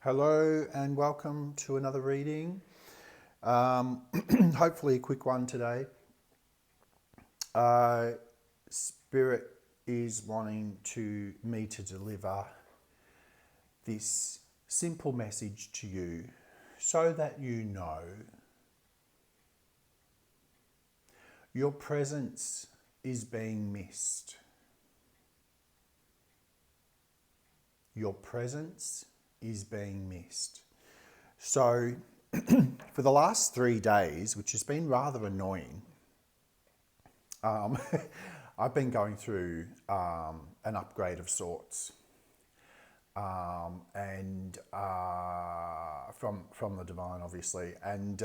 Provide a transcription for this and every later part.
Hello and welcome to another reading. Hopefully a quick one today. Spirit is wanting me to deliver this simple message to you so that you know your presence is being missed. Your presence is being missed. So for the last 3 days, which has been rather annoying, I've been going through an upgrade of sorts, and from the divine, obviously. And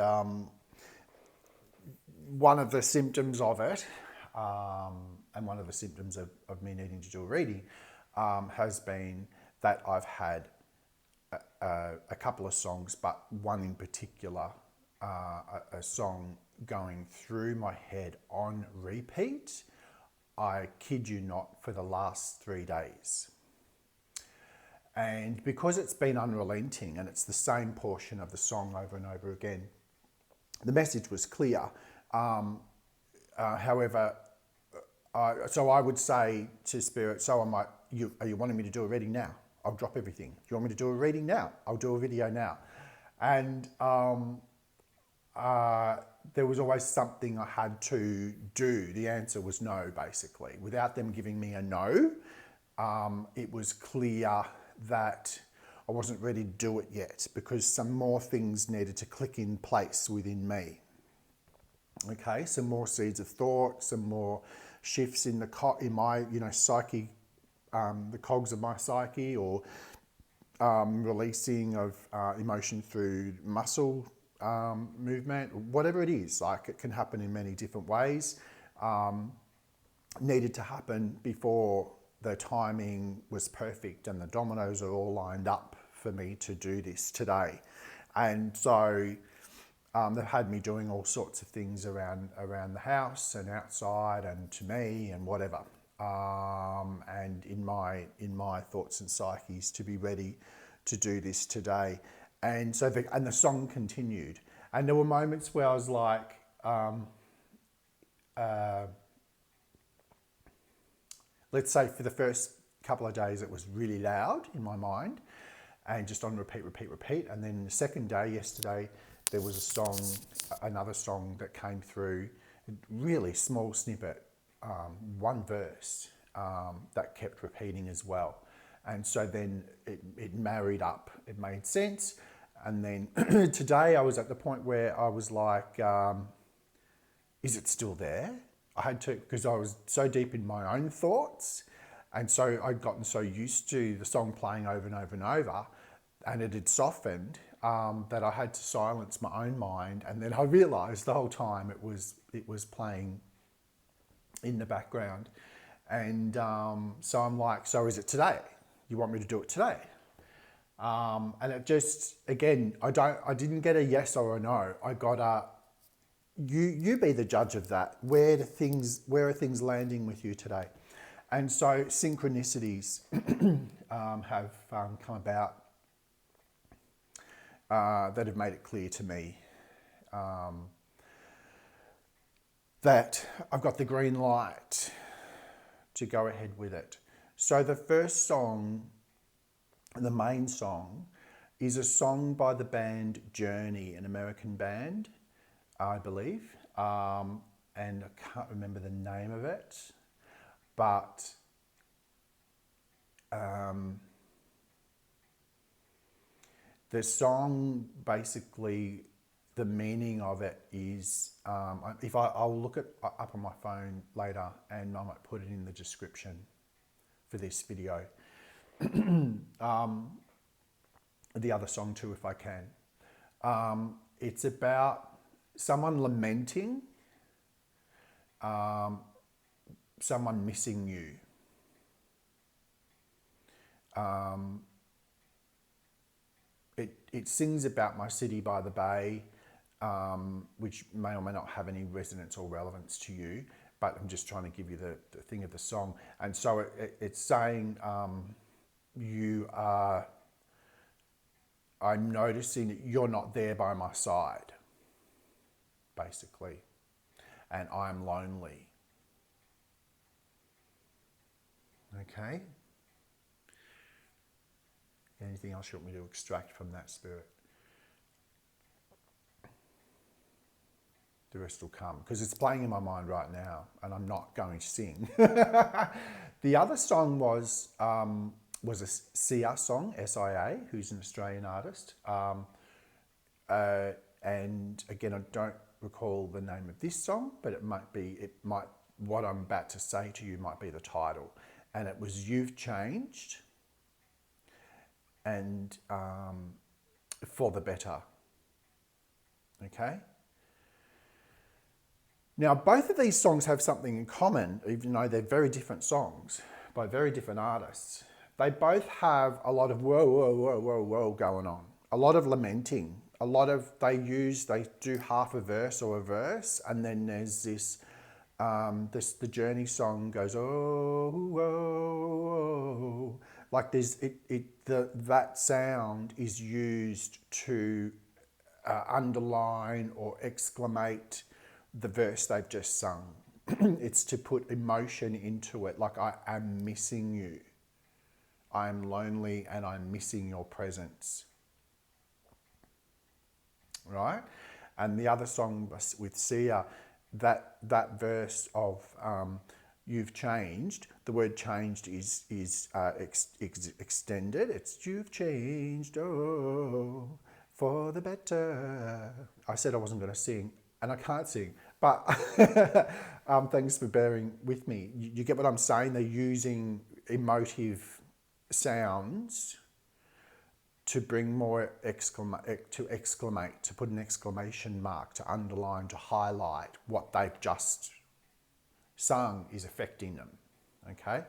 one of the symptoms of it, and one of the symptoms of me needing to do a reading, has been that I've had a couple of songs, but one in particular, a song going through my head on repeat. I kid you not, for the last 3 days. And because it's been unrelenting and it's the same portion of the song over and over again, the message was clear. However, so I would say to Spirit, so am I, are you wanting me to do a reading now? I'll drop everything. Do you want me to do a reading now? I'll do a video now. And there was always something I had to do. The answer was no, basically. Without them giving me a no, it was clear that I wasn't ready to do it yet because some more things needed to click in place within me. Okay, some more seeds of thought, some more shifts in my psyche, the cogs of my psyche, or releasing of emotion through muscle movement, whatever it is. Like, it can happen in many different ways. Needed to happen before the timing was perfect and the dominoes are all lined up for me to do this today. And so they've had me doing all sorts of things around the house and outside and to me and whatever. And in my thoughts and psyches to be ready to do this today. And so the song continued. And there were moments where I was like, let's say for the first couple of days it was really loud in my mind and just on repeat. And then the second day, yesterday, there was another song that came through, a really small snippet, one verse that kept repeating as well. And so then it married up, it made sense. And then today I was at the point where I was like, is it still there? I had to, because I was so deep in my own thoughts. And so I'd gotten so used to the song playing over and over and over, and it had softened, that I had to silence my own mind. And then I realized the whole time it was playing in the background. And so I'm like, so is it today? You want me to do it today? And it just, again, I didn't get a yes or a no. I got a, you be the judge of that. Where are things landing with you today? And so synchronicities have come about that have made it clear to me that I've got the green light to go ahead with it. So the first song, the main song, is a song by the band Journey, an American band, I believe, and I can't remember the name of it, but the song, basically, the meaning of it is, I'll look it up on my phone later and I might put it in the description for this video. The other song too, if I can. It's about someone lamenting, someone missing you. It sings about my city by the bay, which may or may not have any resonance or relevance to you, but I'm just trying to give you the thing of the song. And so it's saying you are I'm noticing that you're not there by my side, basically, and I'm lonely. Okay? Anything else you want me to extract from that, Spirit? The rest will come, because it's playing in my mind right now, and I'm not going to sing. The other song was a Sia song, S-I-A, who's an Australian artist. And again, I don't recall the name of this song, but what I'm about to say to you might be the title. And it was You've Changed, and for the better. Okay? Now, both of these songs have something in common, even though they're very different songs by very different artists. They both have a lot of whoa, whoa, whoa, whoa, whoa going on. A lot of lamenting. They do half a verse or a verse, and then there's the Journey song goes, oh, whoa, like that sound is used to underline or exclamate the verse they've just sung. It's to put emotion into it, like I am missing you. I am lonely and I'm missing your presence. Right? And the other song with Sia, that verse of you've changed, the word changed is extended. It's you've changed, oh, for the better. I said I wasn't going to sing, and I can't sing, but thanks for bearing with me. You get what I'm saying? They're using emotive sounds to bring more exclamate, to put an exclamation mark, to underline, to highlight what they've just sung is affecting them. Okay,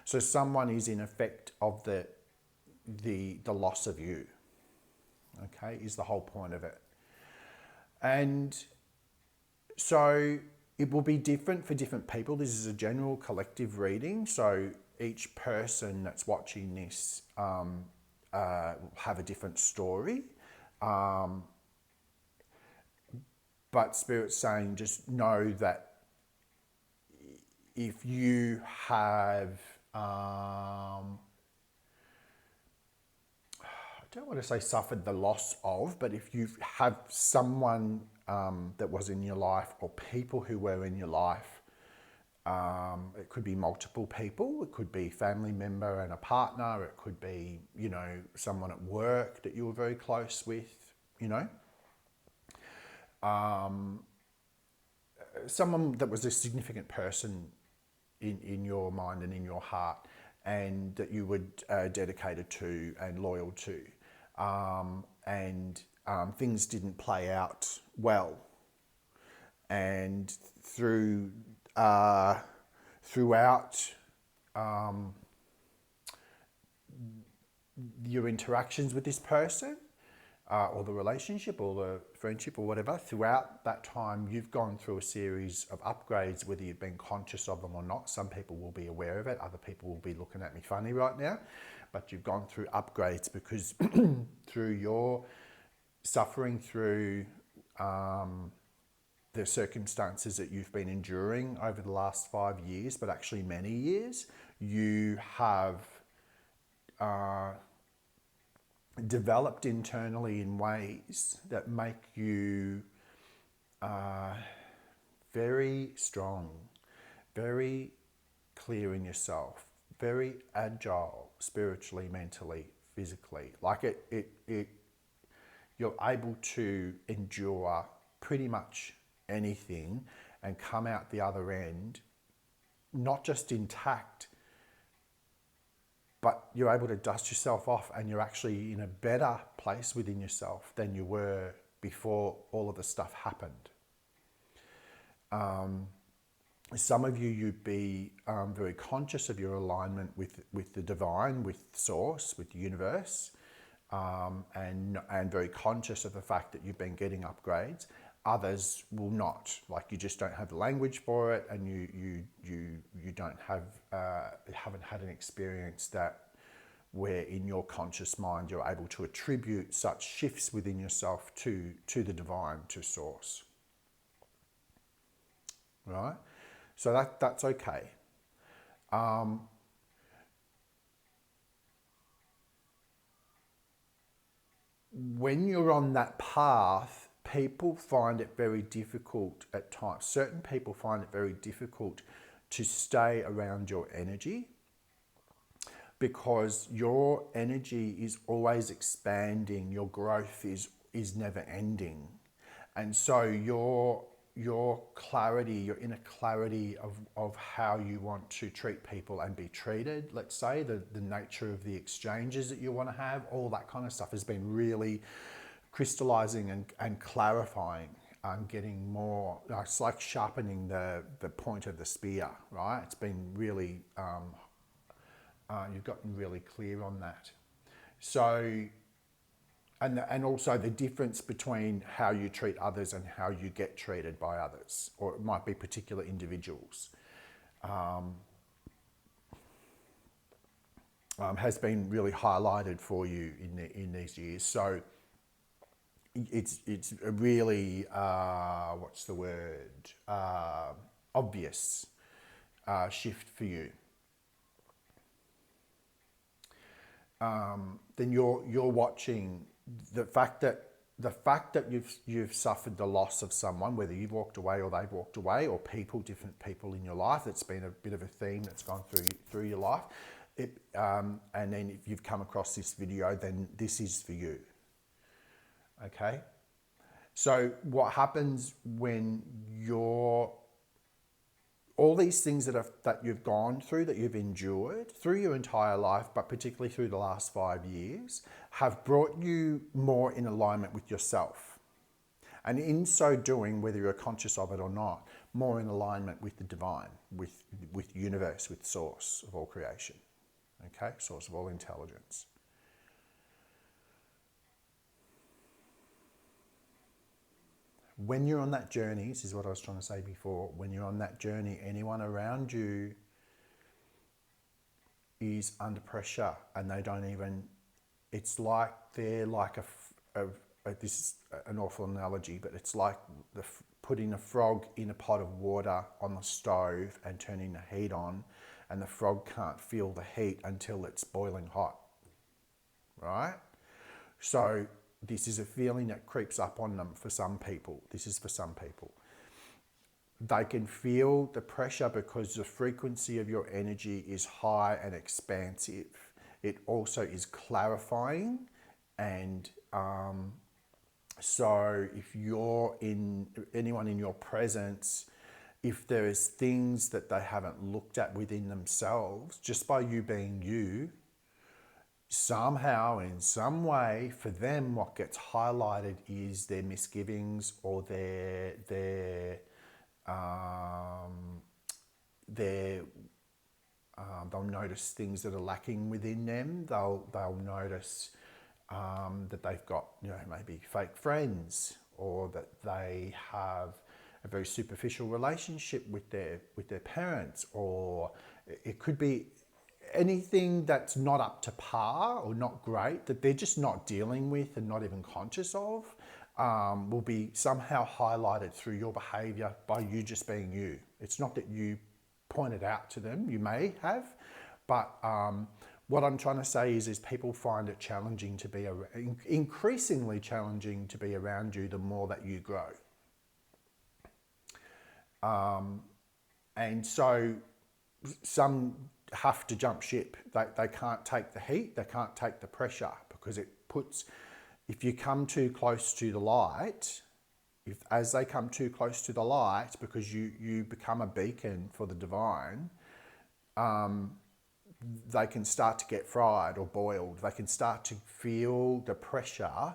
so someone is in effect of the loss of you. Okay, is the whole point of it. And so it will be different for different people. This is a general collective reading, so each person that's watching this will have a different story. But Spirit's saying just know that if you have, I don't want to say suffered the loss of, but if you have someone that was in your life or people who were in your life, it could be multiple people, it could be family member and a partner, it could be, someone at work that you were very close with, someone that was a significant person in your mind and in your heart, and that you were dedicated to and loyal to, and things didn't play out well, and throughout your interactions with this person, or the relationship or the friendship or whatever, throughout that time you've gone through a series of upgrades, whether you've been conscious of them or not. Some people will be aware of it, other people will be looking at me funny right now, but you've gone through upgrades because through your suffering, through the circumstances that you've been enduring over the last 5 years, but actually many years, you have developed internally in ways that make you very strong, very clear in yourself, very agile spiritually, mentally, physically. Like you're able to endure pretty much anything and come out the other end not just intact, but you're able to dust yourself off, and you're actually in a better place within yourself than you were before all of the stuff happened. Some of you'd be very conscious of your alignment with the divine, with source, with the universe, and very conscious of the fact that you've been getting upgrades. Others will not, like you just don't have the language for it, and you don't have haven't had an experience that where in your conscious mind you're able to attribute such shifts within yourself to the divine, to source. Right? So that's okay. When you're on that path, people find it very difficult at times. Certain people find it very difficult to stay around your energy because your energy is always expanding, your growth is never ending. And so your clarity, your inner clarity of how you want to treat people and be treated, let's say, the nature of the exchanges that you want to have, all that kind of stuff has been really crystallizing and clarifying, getting more, it's like sharpening the point of the spear, right? It's been really, you've gotten really clear on that. So, and also the difference between how you treat others and how you get treated by others, or it might be particular individuals, has been really highlighted for you in these years. So it's a really, what's the word, obvious shift for you. Then you're watching the fact that you've suffered the loss of someone, whether you've walked away or they've walked away, or different people in your life. That's been a bit of a theme that's gone through your life. And then if you've come across this video, then this is for you. Okay. So what happens when all these things that you've gone through, that you've endured through your entire life, but particularly through the last 5 years, have brought you more in alignment with yourself. And in so doing, whether you're conscious of it or not, more in alignment with the divine, with the universe, with source of all creation. Okay? Source of all intelligence. When you're on that journey, this is what I was trying to say before, when you're on that journey, anyone around you is under pressure and they don't even, it's like they're like this is an awful analogy, but it's like putting a frog in a pot of water on the stove and turning the heat on, and the frog can't feel the heat until it's boiling hot, right? So this is a feeling that creeps up on them for some people. This is for some people. They can feel the pressure because the frequency of your energy is high and expansive. It also is clarifying, and so if anyone in your presence, if there is things that they haven't looked at within themselves, just by you being you, somehow, in some way, for them, what gets highlighted is their misgivings or they'll notice things that are lacking within them. They'll notice that they've got, maybe fake friends, or that they have a very superficial relationship with their parents, or it could be anything that's not up to par or not great, that they're just not dealing with and not even conscious of, will be somehow highlighted through your behaviour by you just being you. It's not that you pointed out to them, you may have, but what I'm trying to say is people find it challenging to be, increasingly challenging to be around you the more that you grow. And so some have to jump ship. They can't take the heat, they can't take the pressure, because if you come too close to the light, as they come too close to the light, because you become a beacon for the divine, they can start to get fried or boiled. They can start to feel the pressure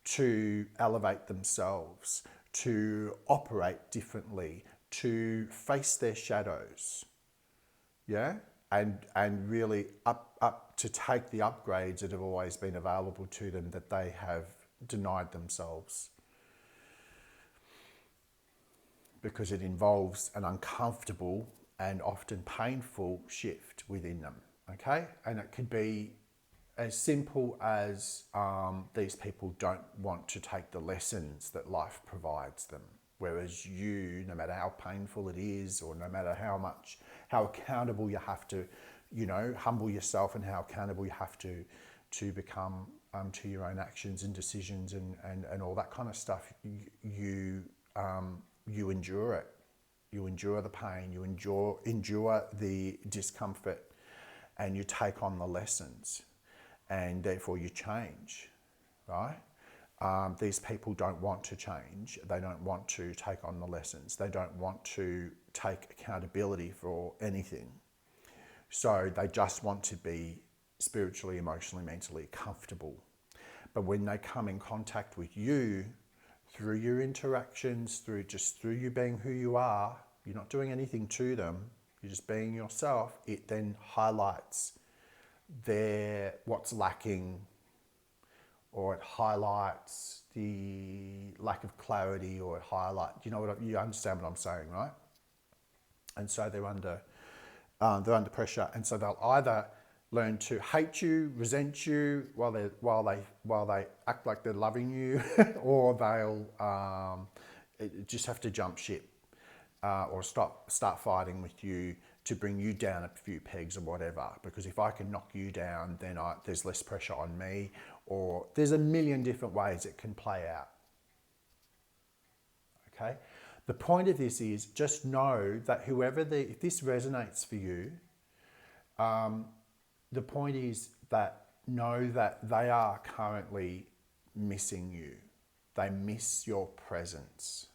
to elevate themselves, to operate differently, to face their shadows. Yeah? And really up to take the upgrades that have always been available to them that they have denied themselves. Because it involves an uncomfortable and often painful shift within them, okay? And it could be as simple as these people don't want to take the lessons that life provides them. Whereas you, no matter how painful it is, or no matter how accountable you have to, humble yourself, and how accountable you have to become to your own actions and decisions and all that kind of stuff, you endure it. You endure the pain, you endure the discomfort, and you take on the lessons, and therefore you change, right? These people don't want to change. They don't want to take on the lessons. They don't want to take accountability for anything. So they just want to be spiritually, emotionally, mentally comfortable. But when they come in contact with you, through your interactions, through you being who you are, you're not doing anything to them, you're just being yourself, it then highlights what's lacking, or it highlights the lack of clarity, or it highlights, you understand what I'm saying, right? And so they're under pressure, and so they'll either learn to hate you, resent you while they act like they're loving you, or they'll just have to jump ship, or start fighting with you to bring you down a few pegs or whatever. Because if I can knock you down, then there's less pressure on me, or there's a million different ways it can play out. Okay. The point of this is just know that if this resonates for you, the point is that know that they are currently missing you. They miss your presence.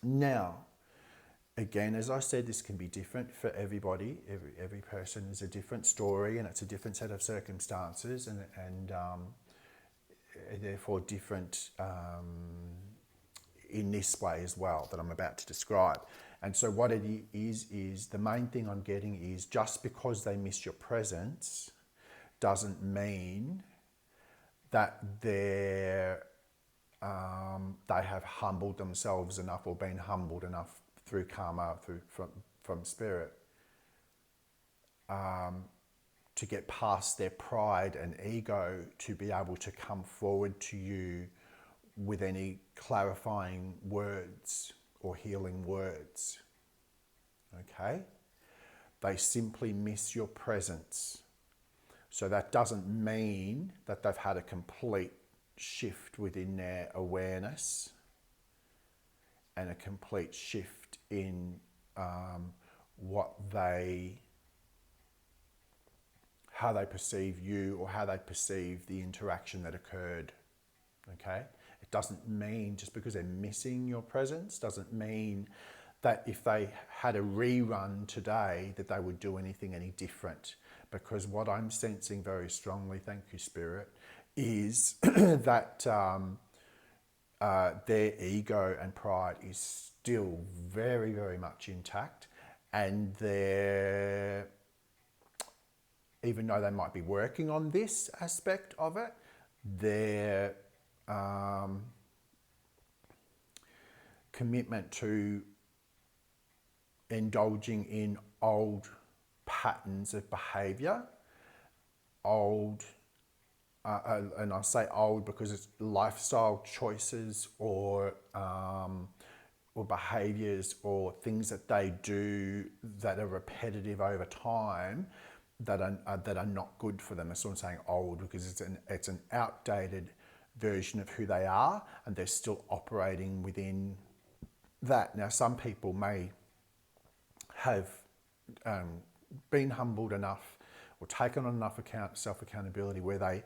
Now, again, as I said, this can be different for everybody. Every person is a different story, and it's a different set of circumstances, and therefore different in this way as well that I'm about to describe. And so what it is the main thing I'm getting is, just because they miss your presence doesn't mean that they have humbled themselves enough, or been humbled enough through karma, from spirit, to get past their pride and ego to be able to come forward to you with any clarifying words or healing words. Okay? They simply miss your presence. So that doesn't mean that they've had a complete shift within their awareness, and a complete shift in how they perceive you, or how they perceive the interaction that occurred. Okay? It doesn't mean, just because they're missing your presence, doesn't mean that if they had a rerun today that they would do anything any different. Because what I'm sensing very strongly, thank you Spirit, is that their ego and pride is still very, very much intact, and even though they might be working on this aspect of it, their commitment to indulging in old patterns of behaviour, and I say old because it's lifestyle choices, or behaviours, or things that they do that are repetitive over time, that are not good for them. That's what I'm saying old, because it's an outdated version of who they are, and they're still operating within that. Now, some people may have been humbled enough, or taken on enough self-accountability, where they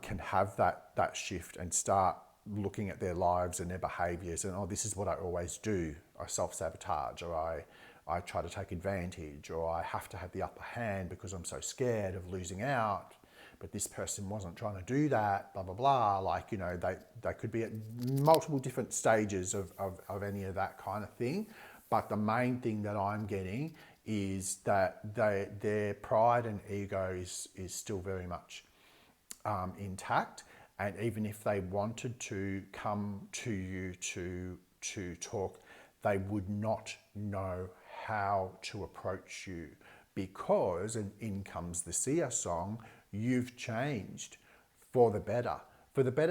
can have that shift and start looking at their lives and their behaviours, and this is what I always do. I self-sabotage, or I try to take advantage, or I have to have the upper hand because I'm so scared of losing out. But this person wasn't trying to do that, blah, blah, blah. They could be at multiple different stages of any of that kind of thing. But the main thing that I'm getting is that their pride and ego is still very much intact. And even if they wanted to come to you to talk, they would not know how to approach you, because, and in comes the Sia song, You've changed for the better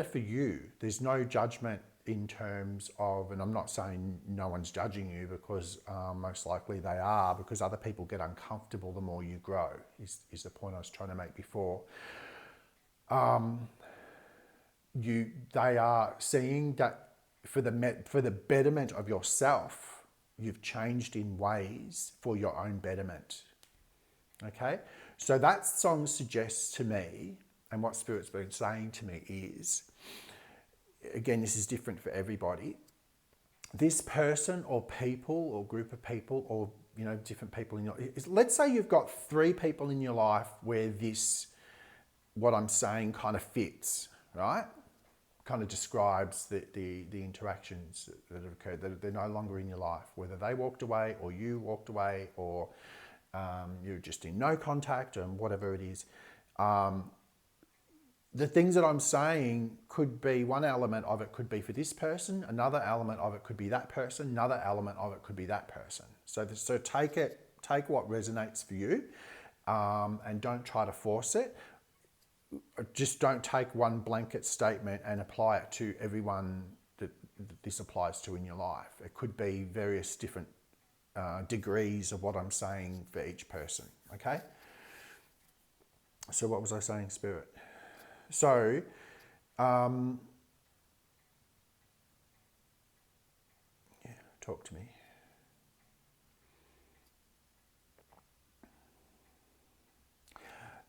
for you. There's no judgment in terms of, and I'm not saying no one's judging you, because most likely they are, because other people get uncomfortable the more you grow, is the point I was trying to make before. They are seeing that for the betterment of yourself, you've changed in ways for your own betterment. Okay, so that song suggests to me, and what Spirit's been saying to me is, again, this is different for everybody. This person or people or group of people, or different people in your, let's say you've got 3 people in your life where this, what I'm saying, kind of fits, right? Kind of describes the interactions that have occurred, that they're no longer in your life, whether they walked away or you walked away, or you're just in no contact, and whatever it is. The things that I'm saying could be, one element of it could be for this person, another element of it could be that person, another element of it could be that person. So take what resonates for you, and don't try to force it. Just don't take one blanket statement and apply it to everyone that this applies to in your life. It could be various different degrees of what I'm saying for each person, okay? So what was I saying, Spirit? So, talk to me.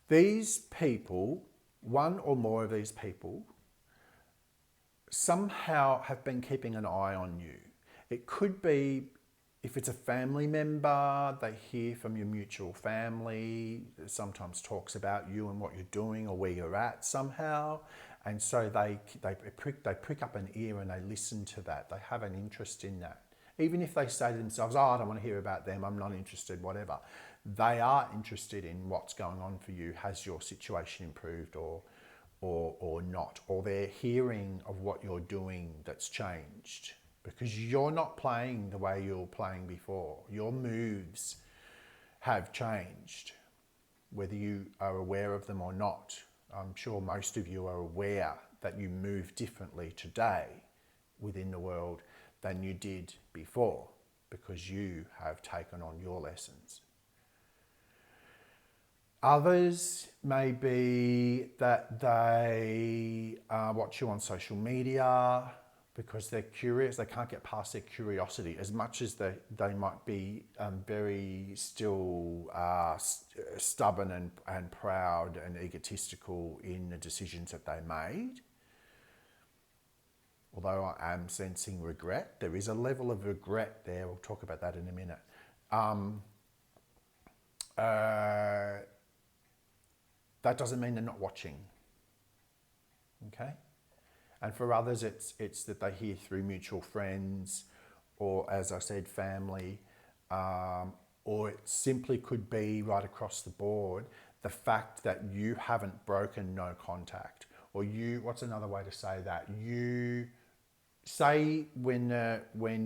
These people, one or more of these people, somehow have been keeping an eye on you. It could be, if it's a family member, they hear from your mutual family, sometimes talks about you and what you're doing or where you're at somehow. And so they prick up an ear and they listen to that. They have an interest in that. Even if they say to themselves, I don't want to hear about them, I'm not interested, whatever. They are interested in what's going on for you. Has your situation improved or not? Or they're hearing of what you're doing that's changed. Because you're not playing the way you were playing before. Your moves have changed, whether you are aware of them or not. I'm sure most of you are aware that you move differently today within the world than you did before, because you have taken on your lessons. Others may be that they watch you on social media, because they're curious, they can't get past their curiosity, as much as they might be very still stubborn and proud and egotistical in the decisions that they made. Although I am sensing regret, there is a level of regret there. We'll talk about that in a minute. That doesn't mean they're not watching, okay? And for others, it's that they hear through mutual friends, or, as I said, family, or it simply could be right across the board, the fact that you haven't broken no contact. Or what's another way to say that? You say when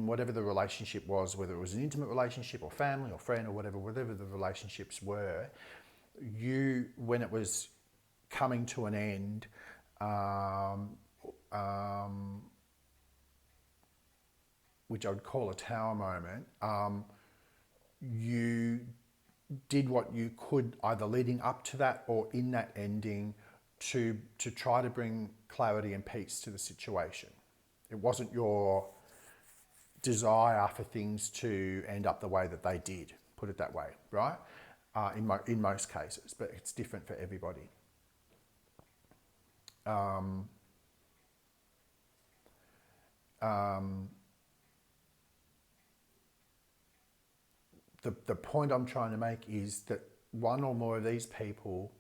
whatever the relationship was, whether it was an intimate relationship or family or friend or whatever the relationships were, when it was coming to an end, which I would call a tower moment, you did what you could, either leading up to that or in that ending, to try to bring clarity and peace to the situation. It wasn't your desire for things to end up the way that they did, put it that way, right? In most cases, but it's different for everybody. The point I'm trying to make is that one or more of these people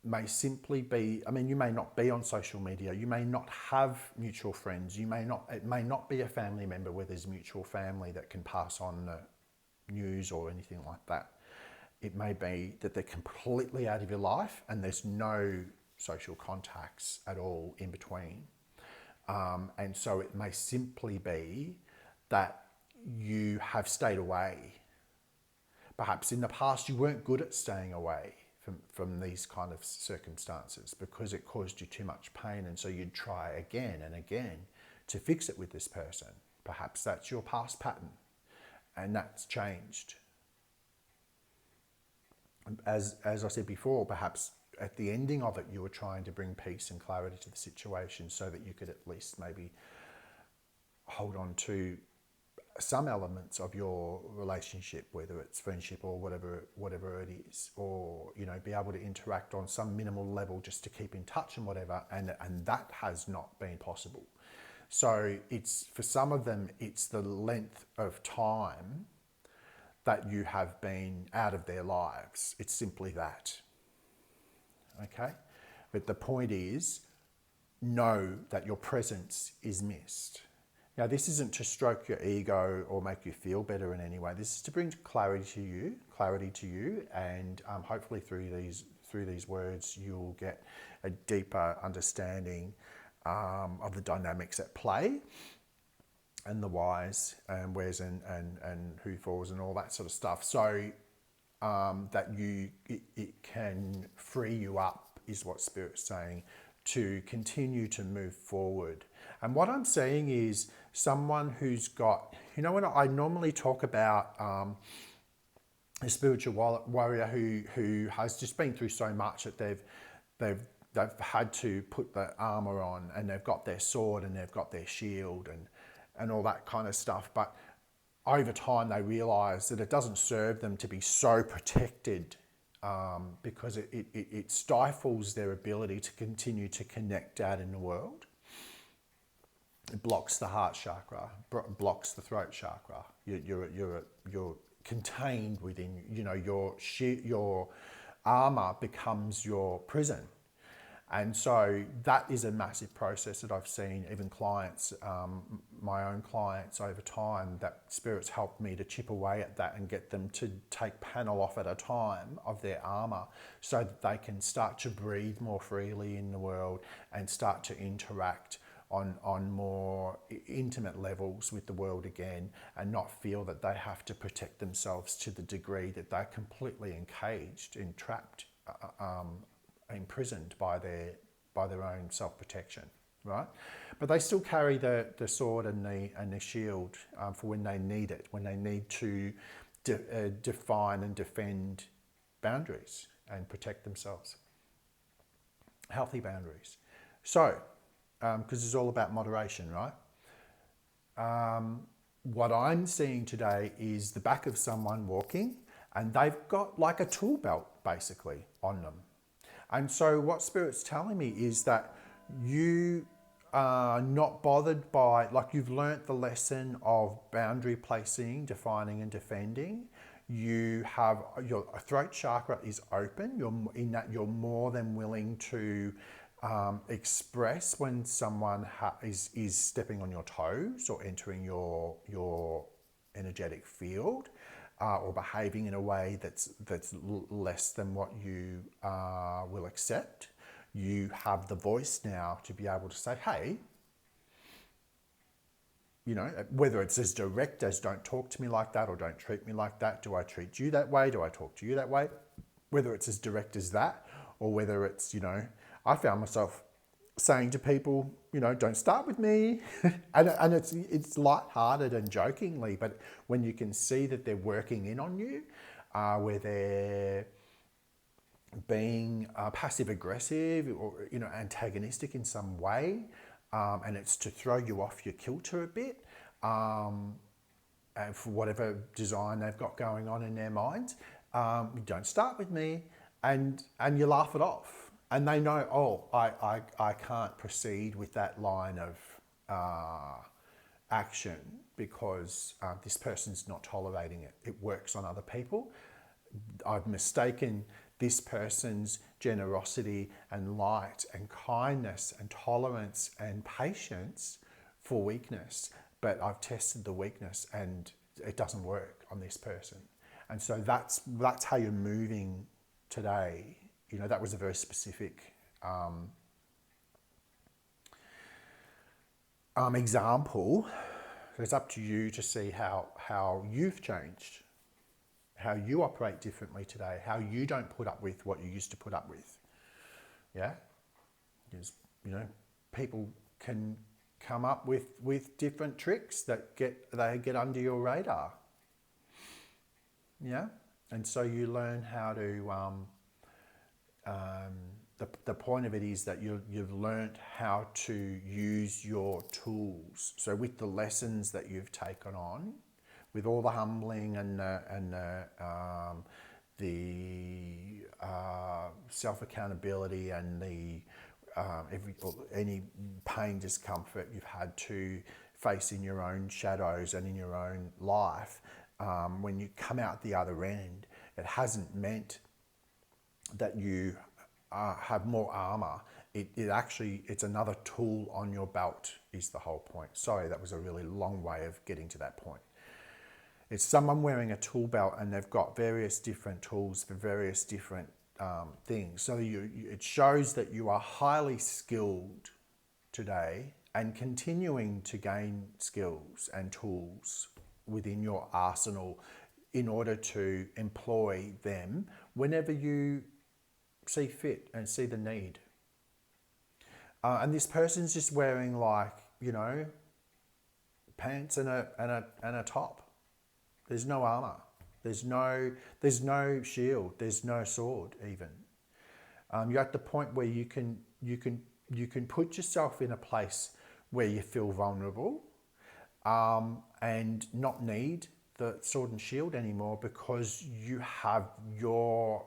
may simply be, you may not be on social media, you may not have mutual friends, it may not be a family member where there's mutual family that can pass on the news or anything like that. It may be that they're completely out of your life and there's no social contacts at all in between. And so it may simply be that you have stayed away. Perhaps in the past you weren't good at staying away from these kind of circumstances because it caused you too much pain, and so you'd try again and again to fix it with this person. Perhaps that's your past pattern, and that's changed. As I said before, perhaps at the ending of it, you were trying to bring peace and clarity to the situation so that you could at least maybe hold on to some elements of your relationship, whether it's friendship or whatever it is, or be able to interact on some minimal level just to keep in touch and whatever, and that has not been possible. So it's, for some of them, it's the length of time that you have been out of their lives. It's simply that. Okay? But the point is, know that your presence is missed. Now, this isn't to stroke your ego or make you feel better in any way. This is to bring clarity to you, and hopefully through these words, you'll get a deeper understanding of the dynamics at play, and the whys and wheres and who falls and all that sort of stuff. So that it can free you up, is what Spirit's saying, to continue to move forward. And what I'm saying is someone who's got, when I normally talk about a spiritual warrior who has just been through so much that they've had to put the armor on, and they've got their sword and they've got their shield and all that kind of stuff. But over time they realize that it doesn't serve them to be so protected, because it stifles their ability to continue to connect out in the world. It blocks the heart chakra, blocks the throat chakra. You're contained within, your armor becomes your prison. And so that is a massive process that I've seen even clients, my own clients over time, that Spirit's helped me to chip away at that and get them to take panel off at a time of their armor so that they can start to breathe more freely in the world and start to interact on more intimate levels with the world again, and not feel that they have to protect themselves to the degree that they're completely encaged, entrapped, imprisoned by their own self-protection, right? But they still carry the sword and the shield for when they need it, when they need to define and defend boundaries and protect themselves. Healthy boundaries. So, because it's all about moderation, right? What I'm seeing today is the back of someone walking, and they've got like a tool belt basically on them. And so what Spirit's telling me is that you are not bothered by, like, you've learnt the lesson of boundary placing, defining and defending. You have, your throat chakra is open. You're more than willing to express when someone is stepping on your toes or entering your energetic field. Or behaving in a way that's less than what you will accept. You have the voice now to be able to say, hey, whether it's as direct as don't talk to me like that or don't treat me like that, do I treat you that way, do I talk to you that way? Whether it's as direct as that, or whether it's, I found myself saying to people, don't start with me. and it's lighthearted and jokingly, but when you can see that they're working in on you, where they're being passive aggressive or antagonistic in some way, and it's to throw you off your kilter a bit, and for whatever design they've got going on in their minds, don't start with me, and you laugh it off. And they know, I can't proceed with that line of action because this person's not tolerating it. It works on other people. I've mistaken this person's generosity and light and kindness and tolerance and patience for weakness. But I've tested the weakness and it doesn't work on this person. And so that's how you're moving today. That was a very specific example. It's up to you to see how you've changed, how you operate differently today, how you don't put up with what you used to put up with. Yeah? Because, people can come up with different tricks that get under your radar. Yeah? And so you learn how to, the point of it is that you've learned how to use your tools. So with the lessons that you've taken on, with all the humbling and the self-accountability and the any pain, discomfort you've had to face in your own shadows and in your own life, when you come out the other end, it hasn't meant that you have more armor. It's another tool on your belt is the whole point. Sorry, that was a really long way of getting to that point. It's someone wearing a tool belt and they've got various different tools for various different things. So it shows that you are highly skilled today and continuing to gain skills and tools within your arsenal in order to employ them whenever you see fit and see the need. And this person's just wearing pants and a top. There's no armor. There's no shield. There's no sword even. You're at the point where you can put yourself in a place where you feel vulnerable, and not need the sword and shield anymore, because you have your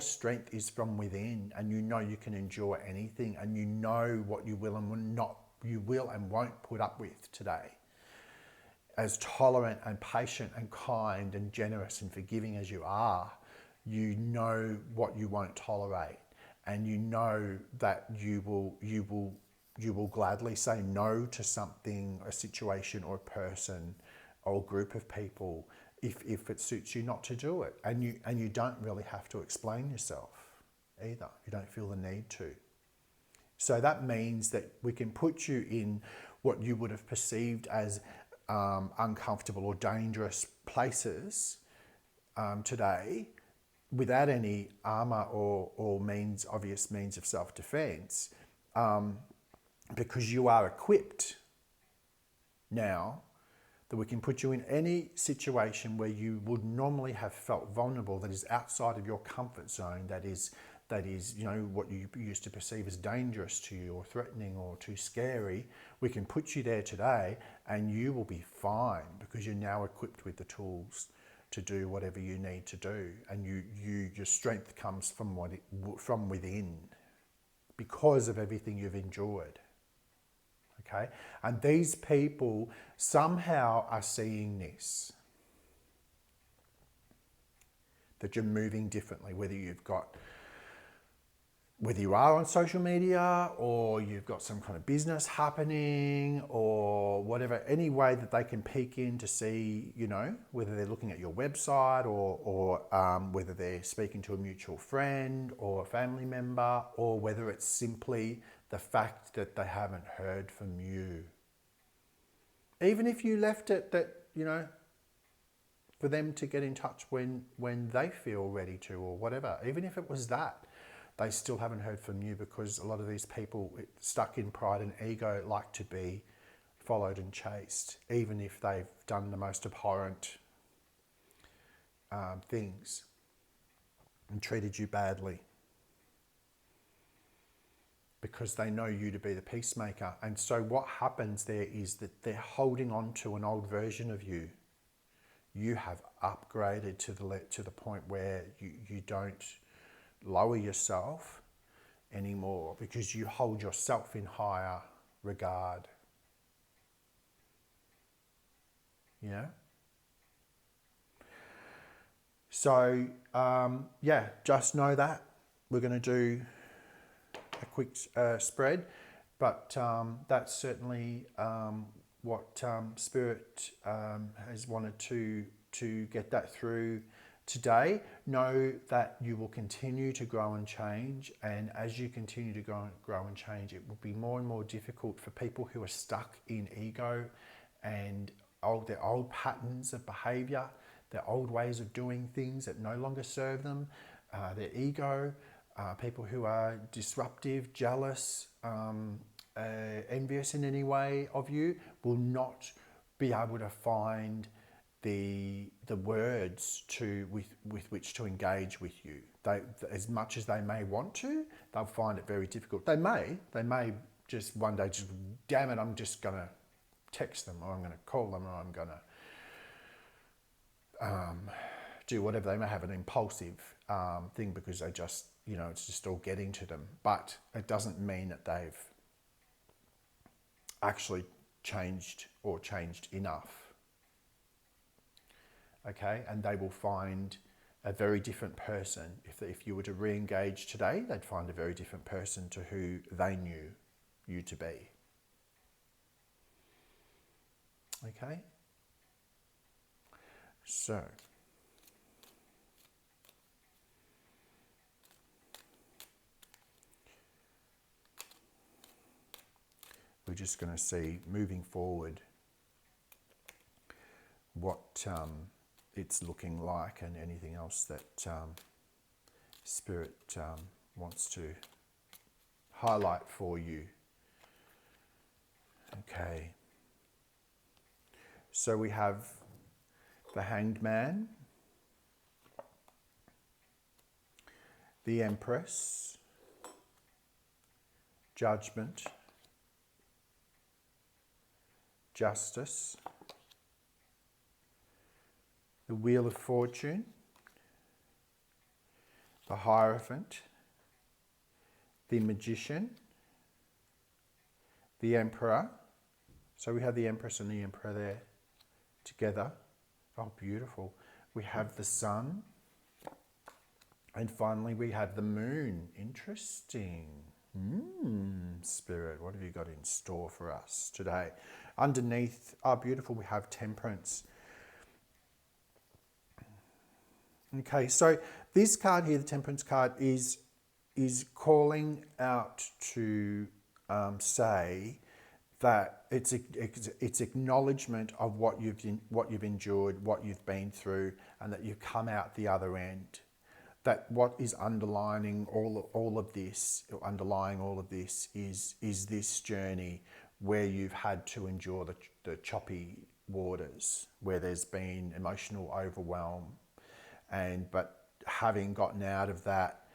strength is from within, and you can endure anything, and you know what you will and won't put up with today. As tolerant and patient and kind and generous and forgiving as you are, you know what you won't tolerate, and you know that you will gladly say no to something, a situation or a person or a group of people if it suits you not to do it, and you don't really have to explain yourself either. You don't feel the need to. So that means that we can put you in what you would have perceived as uncomfortable or dangerous places today without any armor or obvious means of self-defense, because you are equipped now that we can put you in any situation where you would normally have felt vulnerable, that is outside of your comfort zone, that is what you used to perceive as dangerous to you or threatening or too scary. We can put you there today and you will be fine, because you're now equipped with the tools to do whatever you need to do, and your strength comes from within because of everything you've endured. Okay? And these people somehow are seeing this, that you're moving differently, whether you are on social media or you've got some kind of business happening or whatever, any way that they can peek in to see, whether they're looking at your website or whether they're speaking to a mutual friend or a family member, or whether it's simply the fact that they haven't heard from you. Even if you left it that, for them to get in touch when they feel ready to, or whatever, even if it was that, they still haven't heard from you, because a lot of these people stuck in pride and ego like to be followed and chased, even if they've done the most abhorrent things and treated you badly, because they know you to be the peacemaker. And so what happens there is that they're holding on to an old version of you. You have upgraded to the point where you don't lower yourself anymore, because you hold yourself in higher regard. Yeah? So, just know that. We're going to do a quick spread, but that's certainly what Spirit has wanted to get that through today. Know that you will continue to grow and change, and as you continue to grow and change, it will be more and more difficult for people who are stuck in ego and their old patterns of behaviour their old ways of doing things that no longer serve them, their ego, people who are disruptive, jealous, envious in any way of you will not be able to find the words with which to engage with you. They, as much as they may want to, they'll find it very difficult. They may just one day just, damn it, I'm just gonna text them, or I'm gonna call them, or I'm gonna do whatever. They may have an impulsive thing because they just, it's just all getting to them. But it doesn't mean that they've actually changed or changed enough. Okay, and they will find a very different person. If you were to re-engage today, they'd find a very different person to who they knew you to be. Okay? So, we're just going to see, moving forward, what it's looking like, and anything else that Spirit wants to highlight for you. Okay. So we have the Hanged Man, the Empress, Judgment, Justice, the Wheel of Fortune, the Hierophant, the Magician, the Emperor. So we have the Empress and the Emperor there together. Oh, beautiful. We have the Sun. And finally we have the Moon. Interesting. Spirit, what have you got in store for us today? Underneath, oh, beautiful, we have Temperance. Okay, so this card here, the Temperance card, is calling out to say that it's acknowledgement of what you've endured, what you've been through, and that you've come out the other end. That what is underlying all of this is this journey where you've had to endure the choppy waters, where there's been emotional overwhelm. But having gotten out of that,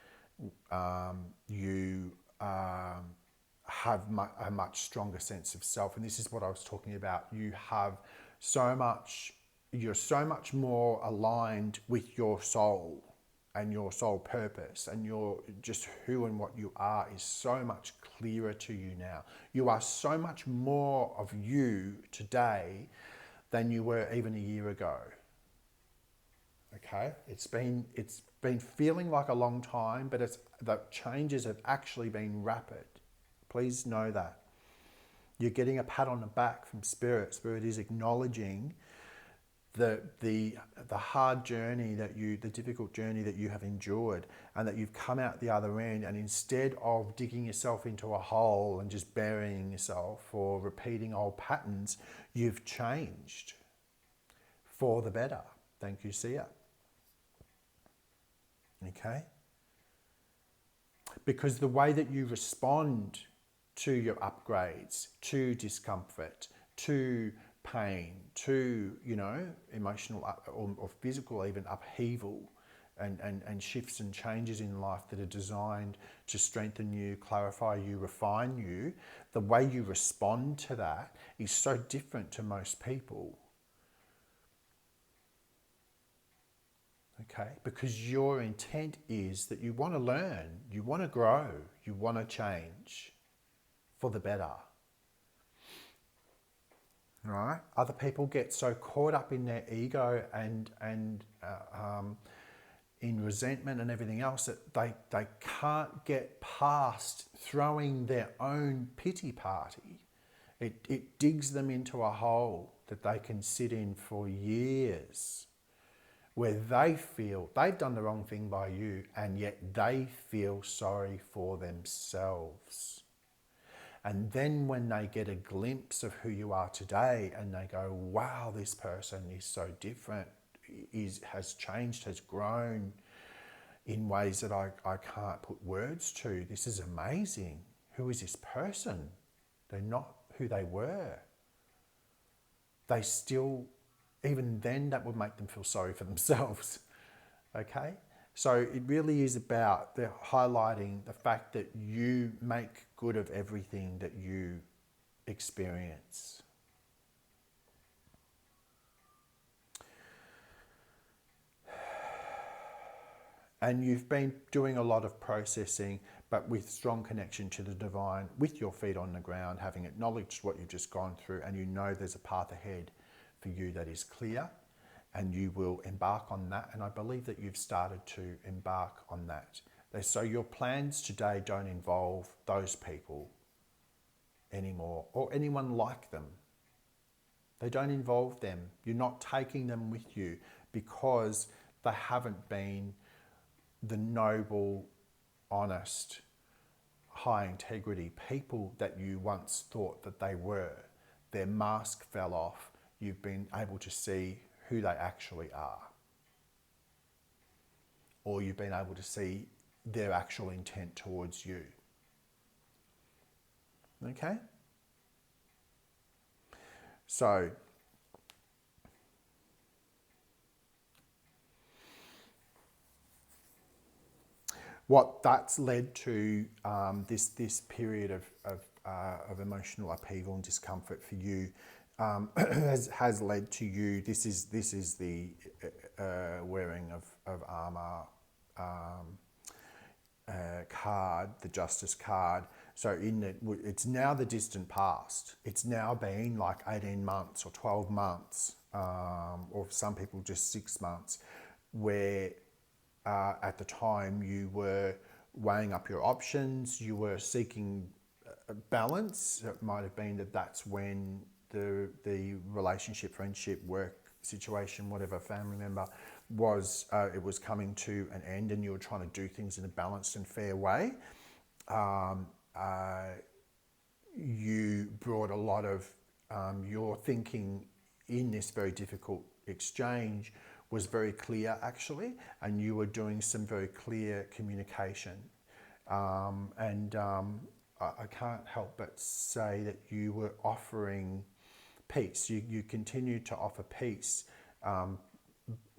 you have a much stronger sense of self. And this is what I was talking about. You're so much more aligned with your soul and your soul purpose, and your just who and what you are is so much clearer to you now. You are so much more of you today than you were even a year ago. Okay, it's been feeling like a long time, but the changes have actually been rapid. Please know that. You're getting a pat on the back from Spirit. Spirit is acknowledging the hard journey the difficult journey that you have endured, and that you've come out the other end, and instead of digging yourself into a hole and just burying yourself or repeating old patterns, you've changed for the better. Thank you, Sia. Okay? Because the way that you respond to your upgrades, to discomfort, to pain, to, emotional or physical even upheaval and shifts and changes in life that are designed to strengthen you, clarify you, refine you, the way you respond to that is so different to most people. Okay, because your intent is that you want to learn, you want to grow, you want to change for the better. Right? Other people get so caught up in their ego and in resentment and everything else that they can't get past throwing their own pity party. It digs them into a hole that they can sit in for years, where they feel they've done the wrong thing by you, and yet they feel sorry for themselves. And then when they get a glimpse of who you are today and they go, wow, this person is so different, has changed, has grown in ways that I can't put words to. This is amazing. Who is this person? They're not who they were. They still, even then, that would make them feel sorry for themselves. Okay? So it really is about the highlighting the fact that you make good of everything that you experience. And you've been doing a lot of processing, but with strong connection to the divine, with your feet on the ground, having acknowledged what you've just gone through, and you know there's a path ahead for you that is clear, and you will embark on that. And I believe that you've started to embark on that. So your plans today don't involve those people anymore, or anyone like them. They don't involve them. You're not taking them with you because they haven't been the noble, honest, high integrity people that you once thought that they were. Their mask fell off. You've been able to see who they actually are. Or you've been able to see their actual intent towards you. Okay? So, what that's led to this period of emotional upheaval and discomfort for you has led to you. This is the wearing of armor card, the justice card. So it's now the distant past. It's now been like 18 months or 12 months, or for some people just 6 months, where at the time you were weighing up your options, you were seeking balance. It might have been that's when the relationship, friendship, work situation, whatever, family member was, it was coming to an end, and you were trying to do things in a balanced and fair way. You brought a lot of your thinking in this very difficult exchange was very clear, actually, and you were doing some very clear communication. I can't help but say that you were offering peace. You continued to offer peace,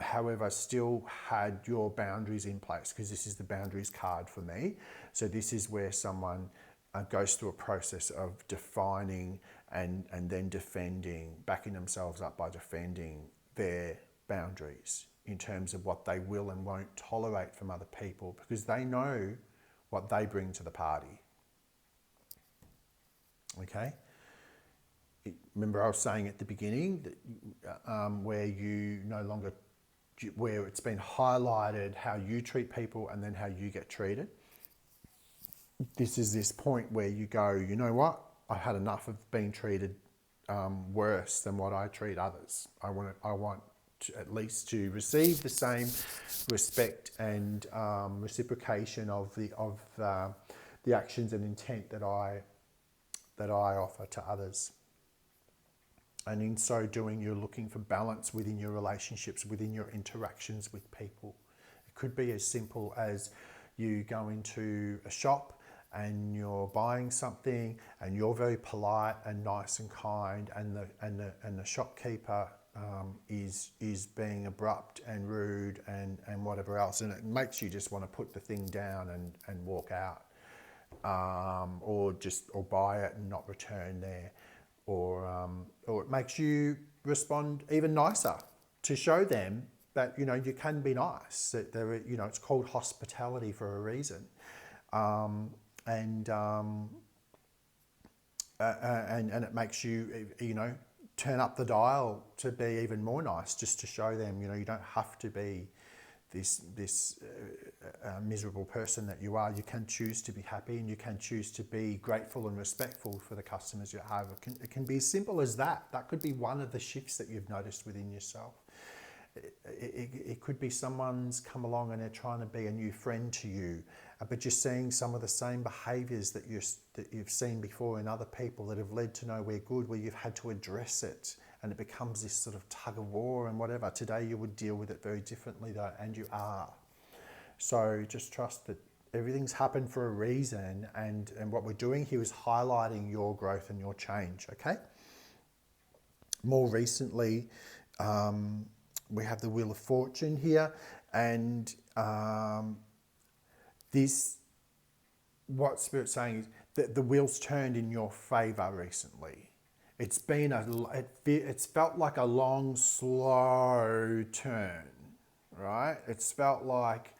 however, still had your boundaries in place, because this is the boundaries card for me. So this is where someone goes through a process of defining and then defending, backing themselves up by defending their boundaries in terms of what they will and won't tolerate from other people, because they know what they bring to the party. Okay? Remember I was saying at the beginning that where you no longer, where it's been highlighted how you treat people and then how you get treated. This is this point where you go, you know what? I had enough of being treated worse than what I treat others. I want at least to receive the same respect and reciprocation of the actions and intent that I offer to others. And in so doing, you're looking for balance within your relationships, within your interactions with people. It could be as simple as you go into a shop and you're buying something and you're very polite and nice and kind, and the shopkeeper is being abrupt and rude and whatever else, and it makes you just want to put the thing down and walk out, or buy it and not return there, or it makes you respond even nicer to show them that you can be nice. That it's called hospitality for a reason, and it makes you turn up the dial to be even more nice, just to show them you don't have to be this miserable person that you are. You can choose to be happy, and you can choose to be grateful and respectful for the customers you have. It can be as simple as that. That could be one of the shifts that you've noticed within yourself. It could be someone's come along and they're trying to be a new friend to you, but you're seeing some of the same behaviours that you've seen before in other people that have led to nowhere good, where you've had to address it and it becomes this sort of tug of war and whatever. Today you would deal with it very differently though, and you are. So just trust that everything's happened for a reason, and what we're doing here is highlighting your growth and your change, okay? More recently, we have the Wheel of Fortune here, and what Spirit's saying is that the wheel's turned in your favour recently. It's been it's felt like a long, slow turn, right? It's felt like,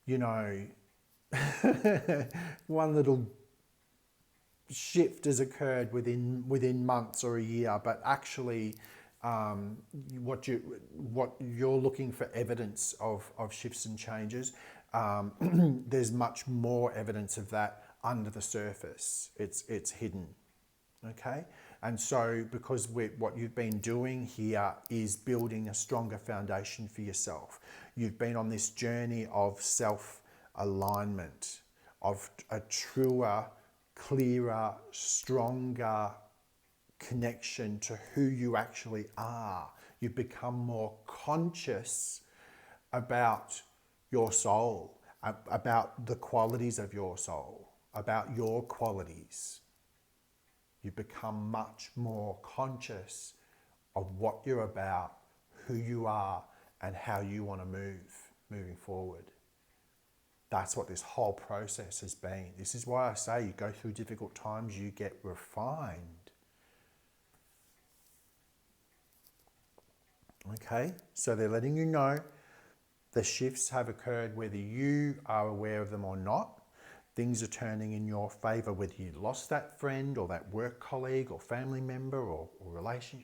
you know, one little shift has occurred within months or a year, but actually what you're looking for evidence of shifts and changes, there's much more evidence of that under the surface. It's hidden, okay? And so because what you've been doing here is building a stronger foundation for yourself. You've been on this journey of self-alignment, of a truer, clearer, stronger connection to who you actually are. You've become more conscious about your soul, about the qualities of your soul, about your qualities. You become much more conscious of what you're about, who you are, and how you want to moving forward. That's what this whole process has been. This is why I say you go through difficult times, you get refined. Okay, so they're letting you know the shifts have occurred whether you are aware of them or not. Things are turning in your favour, whether you lost that friend or that work colleague or family member or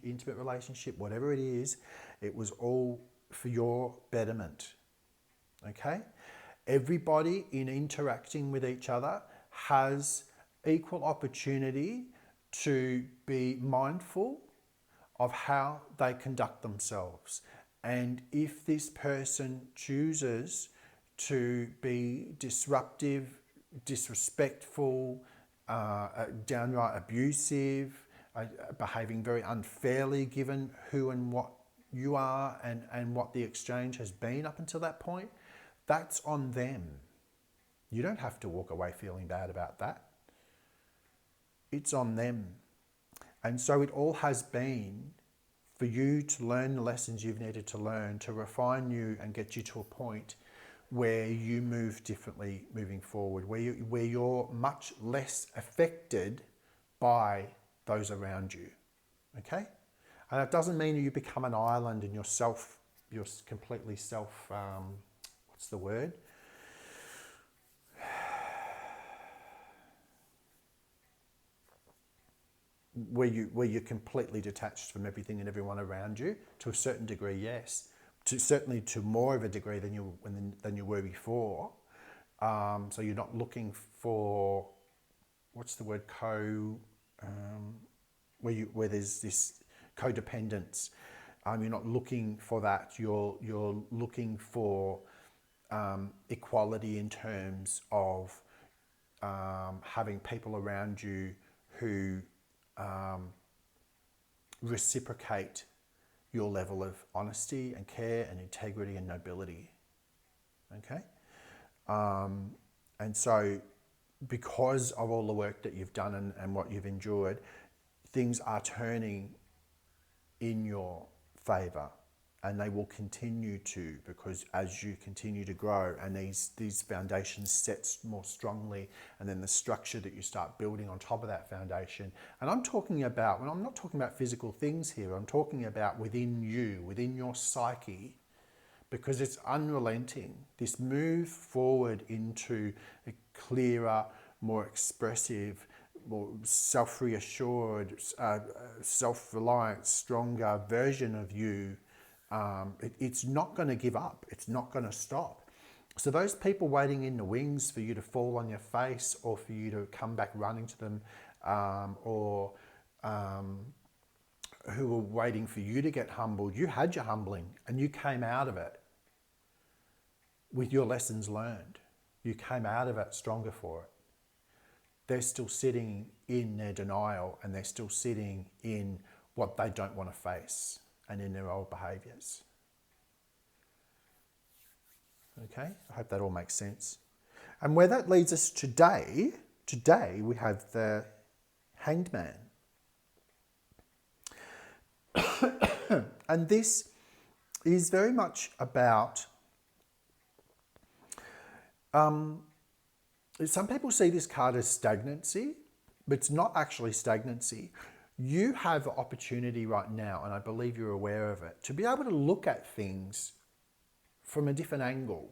intimate relationship, whatever it is, it was all for your betterment. Okay? Everybody in interacting with each other has equal opportunity to be mindful of how they conduct themselves. And if this person chooses to be disruptive, disrespectful, downright abusive, behaving very unfairly given who and what you are and what the exchange has been up until that point, that's on them. You don't have to walk away feeling bad about that. It's on them. And so it all has been for you to learn the lessons you've needed to learn, to refine you and get you to a point where you move differently moving forward, where you're much less affected by those around you, okay? And that doesn't mean you become an island and you're completely what's the word? Where you're completely detached from everything and everyone around you. To a certain degree, yes. Certainly to more of a degree than you were before. So you're not looking for, what's the word, where there's this codependence. You're not looking for that. You're looking for equality in terms of having people around you who reciprocate your level of honesty and care and integrity and nobility. Okay? And so because of all the work that you've done and what you've endured, things are turning in your favour, and they will continue to, because as you continue to grow and these foundations set more strongly, and then the structure that you start building on top of that foundation. And I'm talking about, when I'm not talking about physical things here, I'm talking about within you, within your psyche, because it's unrelenting. This move forward into a clearer, more expressive, more self-reassured, self-reliant, stronger version of you, it's not going to give up. It's not going to stop. So those people waiting in the wings for you to fall on your face or for you to come back running to them, or who were waiting for you to get humbled, you had your humbling and you came out of it with your lessons learned. You came out of it stronger for it. They're still sitting in their denial, and they're still sitting in what they don't want to face and in their old behaviours. Okay, I hope that all makes sense. And where that leads us today we have the Hanged Man. And this is very much about, some people see this card as stagnancy, but it's not actually stagnancy. You have opportunity right now, and I believe you're aware of it, to be able to look at things from a different angle.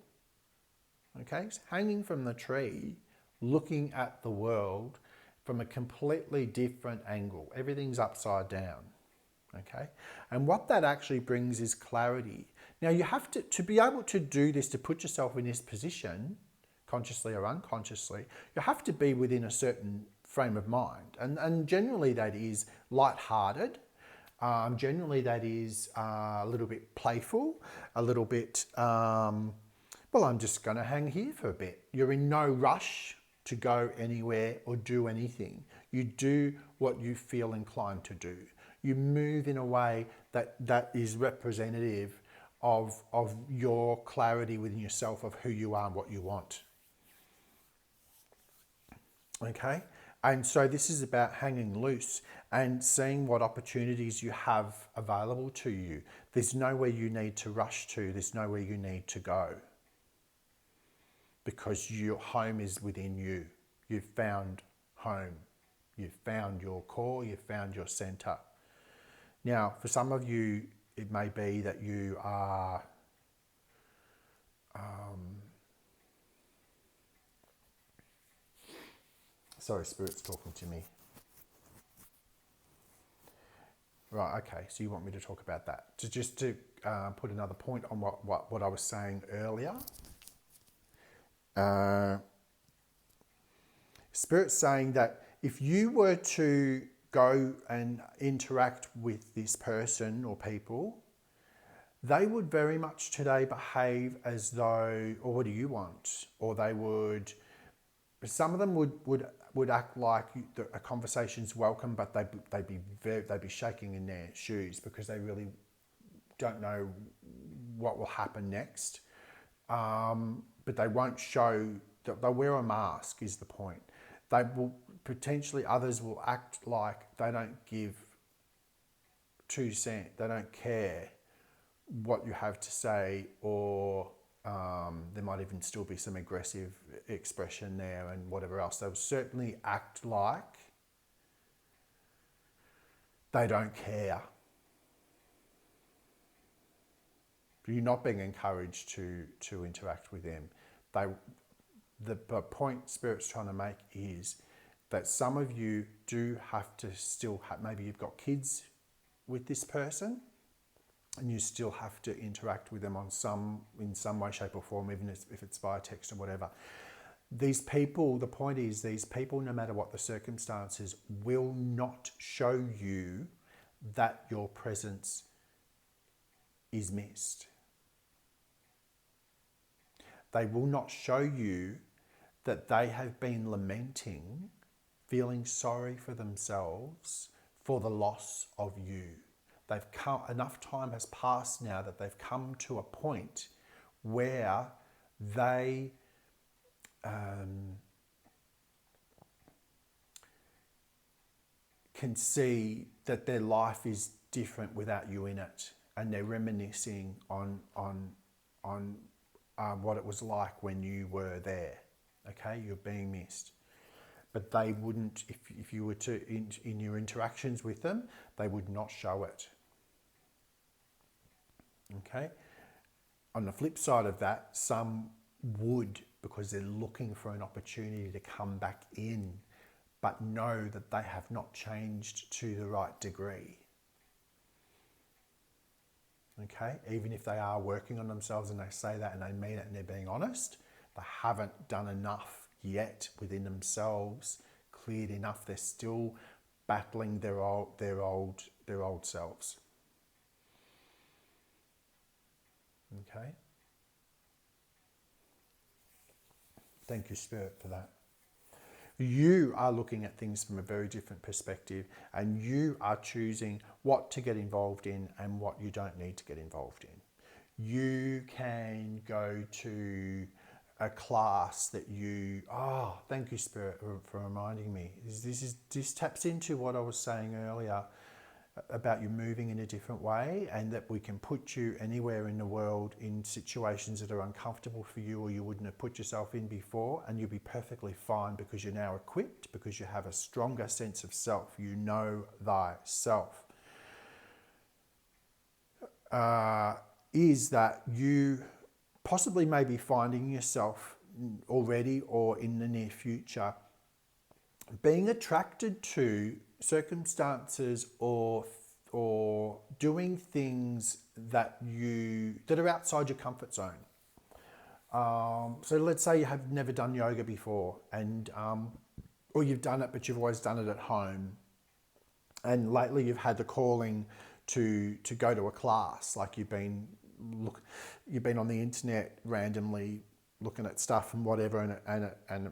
Okay, so hanging from the tree, looking at the world from a completely different angle. Everything's upside down. Okay, and what that actually brings is clarity. Now you have to be able to do this, to put yourself in this position, consciously or unconsciously, you have to be within a certain frame of mind. And generally that is light-hearted. Generally that is a little bit playful, a little bit, well, I'm just going to hang here for a bit. You're in no rush to go anywhere or do anything. You do what you feel inclined to do. You move in a way that is representative of your clarity within yourself, of who you are and what you want. Okay? And so this is about hanging loose and seeing what opportunities you have available to you. There's nowhere you need to rush to. There's nowhere you need to go. Because your home is within you. You've found home. You've found your core. You've found your center. Now, for some of you, it may be that you are sorry, Spirit's talking to me. Right, okay, so you want me to talk about that. Just to put another point on what I was saying earlier. Spirit's saying that if you were to go and interact with this person or people, they would very much today behave as though, or what do you want? Or they would, some of them would act like a conversation's welcome, but they'd be shaking in their shoes because they really don't know what will happen next. But they won't show, they'll wear a mask is the point. They will potentially, others will act like they don't give 2 cents, they don't care what you have to say, or there might even still be some aggressive expression there and whatever else. They'll certainly act like they don't care. You're not being encouraged to interact with them. The point Spirit's trying to make is that some of you do have to still have, maybe you've got kids with this person and you still have to interact with them in some way, shape or form, even if it's via text or whatever. These people, the point is, these people, no matter what the circumstances, will not show you that your presence is missed. They will not show you that they have been lamenting, feeling sorry for themselves for the loss of you. They've come, enough time has passed now that they've come to a point where they can see that their life is different without you in it, and they're reminiscing on what it was like when you were there. Okay, you're being missed. But they wouldn't, if you were to, in your interactions with them, they would not show it. Okay? On the flip side of that, some would, because they're looking for an opportunity to come back in, but know that they have not changed to the right degree. Okay? Even if they are working on themselves and they say that and they mean it and they're being honest, they haven't done enough yet within themselves, cleared enough. They're still battling their old selves. Okay. Thank you, Spirit, for that. You are looking at things from a very different perspective, and you are choosing what to get involved in and what you don't need to get involved in. You can go to a class that thank you, Spirit, for reminding me. This taps into what I was saying earlier about you moving in a different way, and that we can put you anywhere in the world in situations that are uncomfortable for you or you wouldn't have put yourself in before, and you'll be perfectly fine because you're now equipped, because you have a stronger sense of self. You know thyself. Is that you possibly may be finding yourself already or in the near future being attracted to circumstances or doing things that are outside your comfort zone. So let's say you have never done yoga before, and or you've done it but you've always done it at home, and lately you've had the calling to go to a class, like you've been on the internet randomly looking at stuff and whatever, and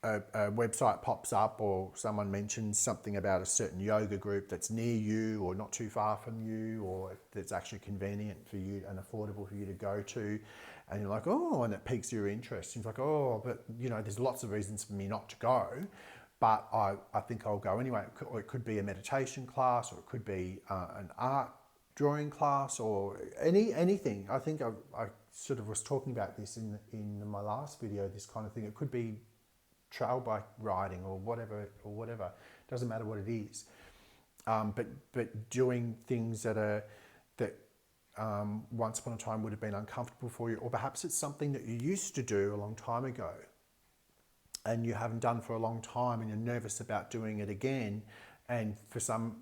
a website pops up, or someone mentions something about a certain yoga group that's near you or not too far from you, or that's actually convenient for you and affordable for you to go to, and you're like, oh, and it piques your interest. You're like, oh, but there's lots of reasons for me not to go, but I think I'll go anyway. Or it could be a meditation class, or it could be an art drawing class, or anything. I think I sort of was talking about this in my last video, this kind of thing. It could be trail bike riding or whatever. Doesn't matter what it is. But doing things that once upon a time would have been uncomfortable for you, or perhaps it's something that you used to do a long time ago and you haven't done for a long time, and you're nervous about doing it again, and for some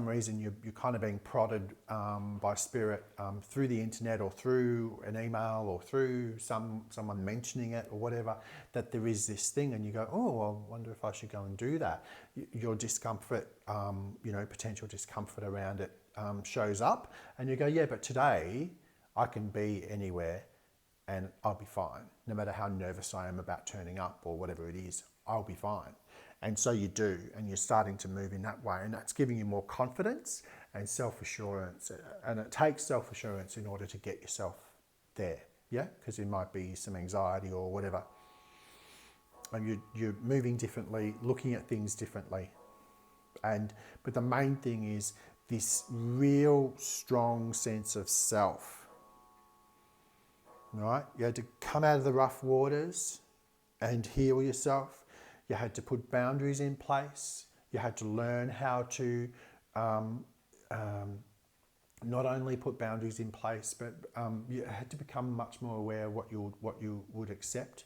reason you're kind of being prodded by Spirit through the internet or through an email or through someone mentioning it or whatever, that there is this thing, and you go, oh, I wonder if I should go and do that. Your discomfort, potential discomfort around it shows up, and you go, yeah, but today I can be anywhere and I'll be fine. No matter how nervous I am about turning up or whatever it is, I'll be fine. And so you do, and you're starting to move in that way, and that's giving you more confidence and self-assurance. And it takes self-assurance in order to get yourself there, yeah? Because there might be some anxiety or whatever. And you're moving differently, looking at things differently. But the main thing is this real strong sense of self, right? You had to come out of the rough waters and heal yourself. You had to put boundaries in place. You had to learn how to not only put boundaries in place, but you had to become much more aware of what you would accept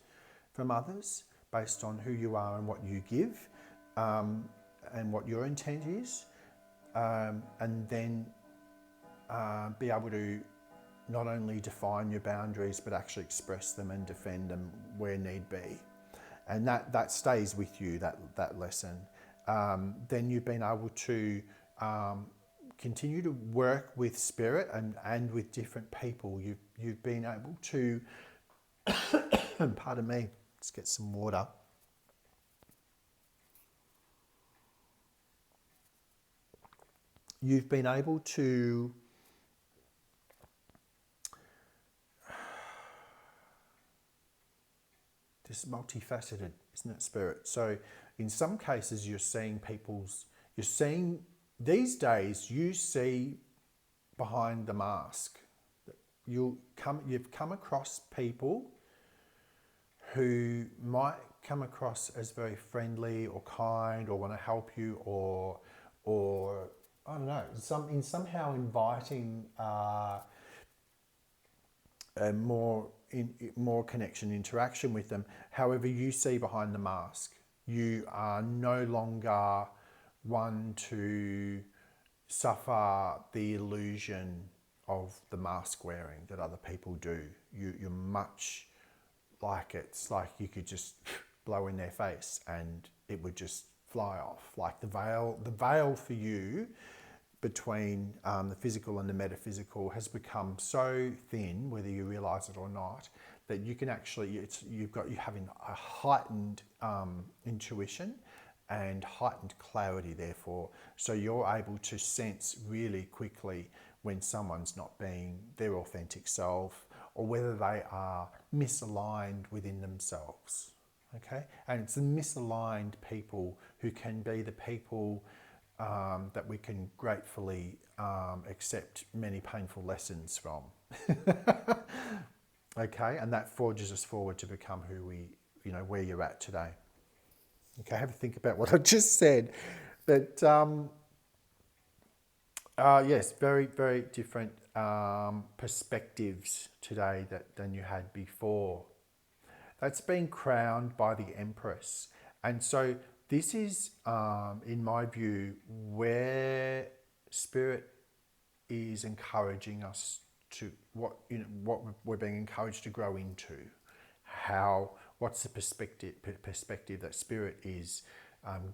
from others based on who you are and what you give, and what your intent is, and then be able to not only define your boundaries but actually express them and defend them where need be. And that stays with you, that lesson. Then you've been able to continue to work with Spirit and with different people. You've been able to, pardon me, let's get some water. You've been able to this multifaceted, isn't it, Spirit? So in some cases you're seeing these days you see behind the mask. You've come across people who might come across as very friendly or kind or want to help you, or I don't know, somehow inviting more connection, interaction with them. However, you see behind the mask. You are no longer one to suffer the illusion of the mask wearing that other people do. You're much like, it's like you could just blow in their face and it would just fly off. Like the veil for you between the physical and the metaphysical has become so thin, whether you realise it or not, that you can actually, you're having a heightened intuition and heightened clarity, therefore, so you're able to sense really quickly when someone's not being their authentic self, or whether they are misaligned within themselves. Okay, and it's the misaligned people who can be the people that we can gratefully accept many painful lessons from. Okay, and that forges us forward to become who we, where you're at today. Okay, have a think about what I just said. But yes, very, very different perspectives today than you had before. That's been crowned by the Empress. And so this is, in my view, where Spirit is encouraging us to, what we're being encouraged to grow into. What's the perspective that Spirit is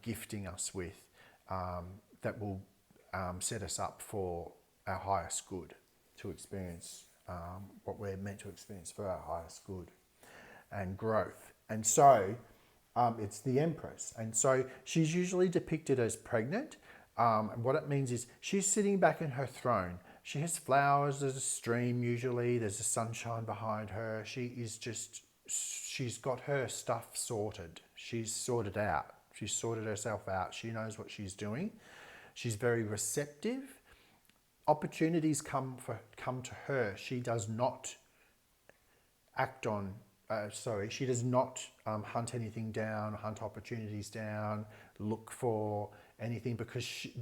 gifting us with, that will set us up for our highest good, to experience what we're meant to experience for our highest good and growth. And so it's the Empress. And so she's usually depicted as pregnant. And what it means is she's sitting back in her throne. She has flowers, there's a stream usually, there's a sunshine behind her. She's got her stuff sorted. She's sorted out. She's sorted herself out. She knows what she's doing. She's very receptive. Opportunities come to her. She does not act on, she does not hunt anything down, hunt opportunities down, look for anything, because she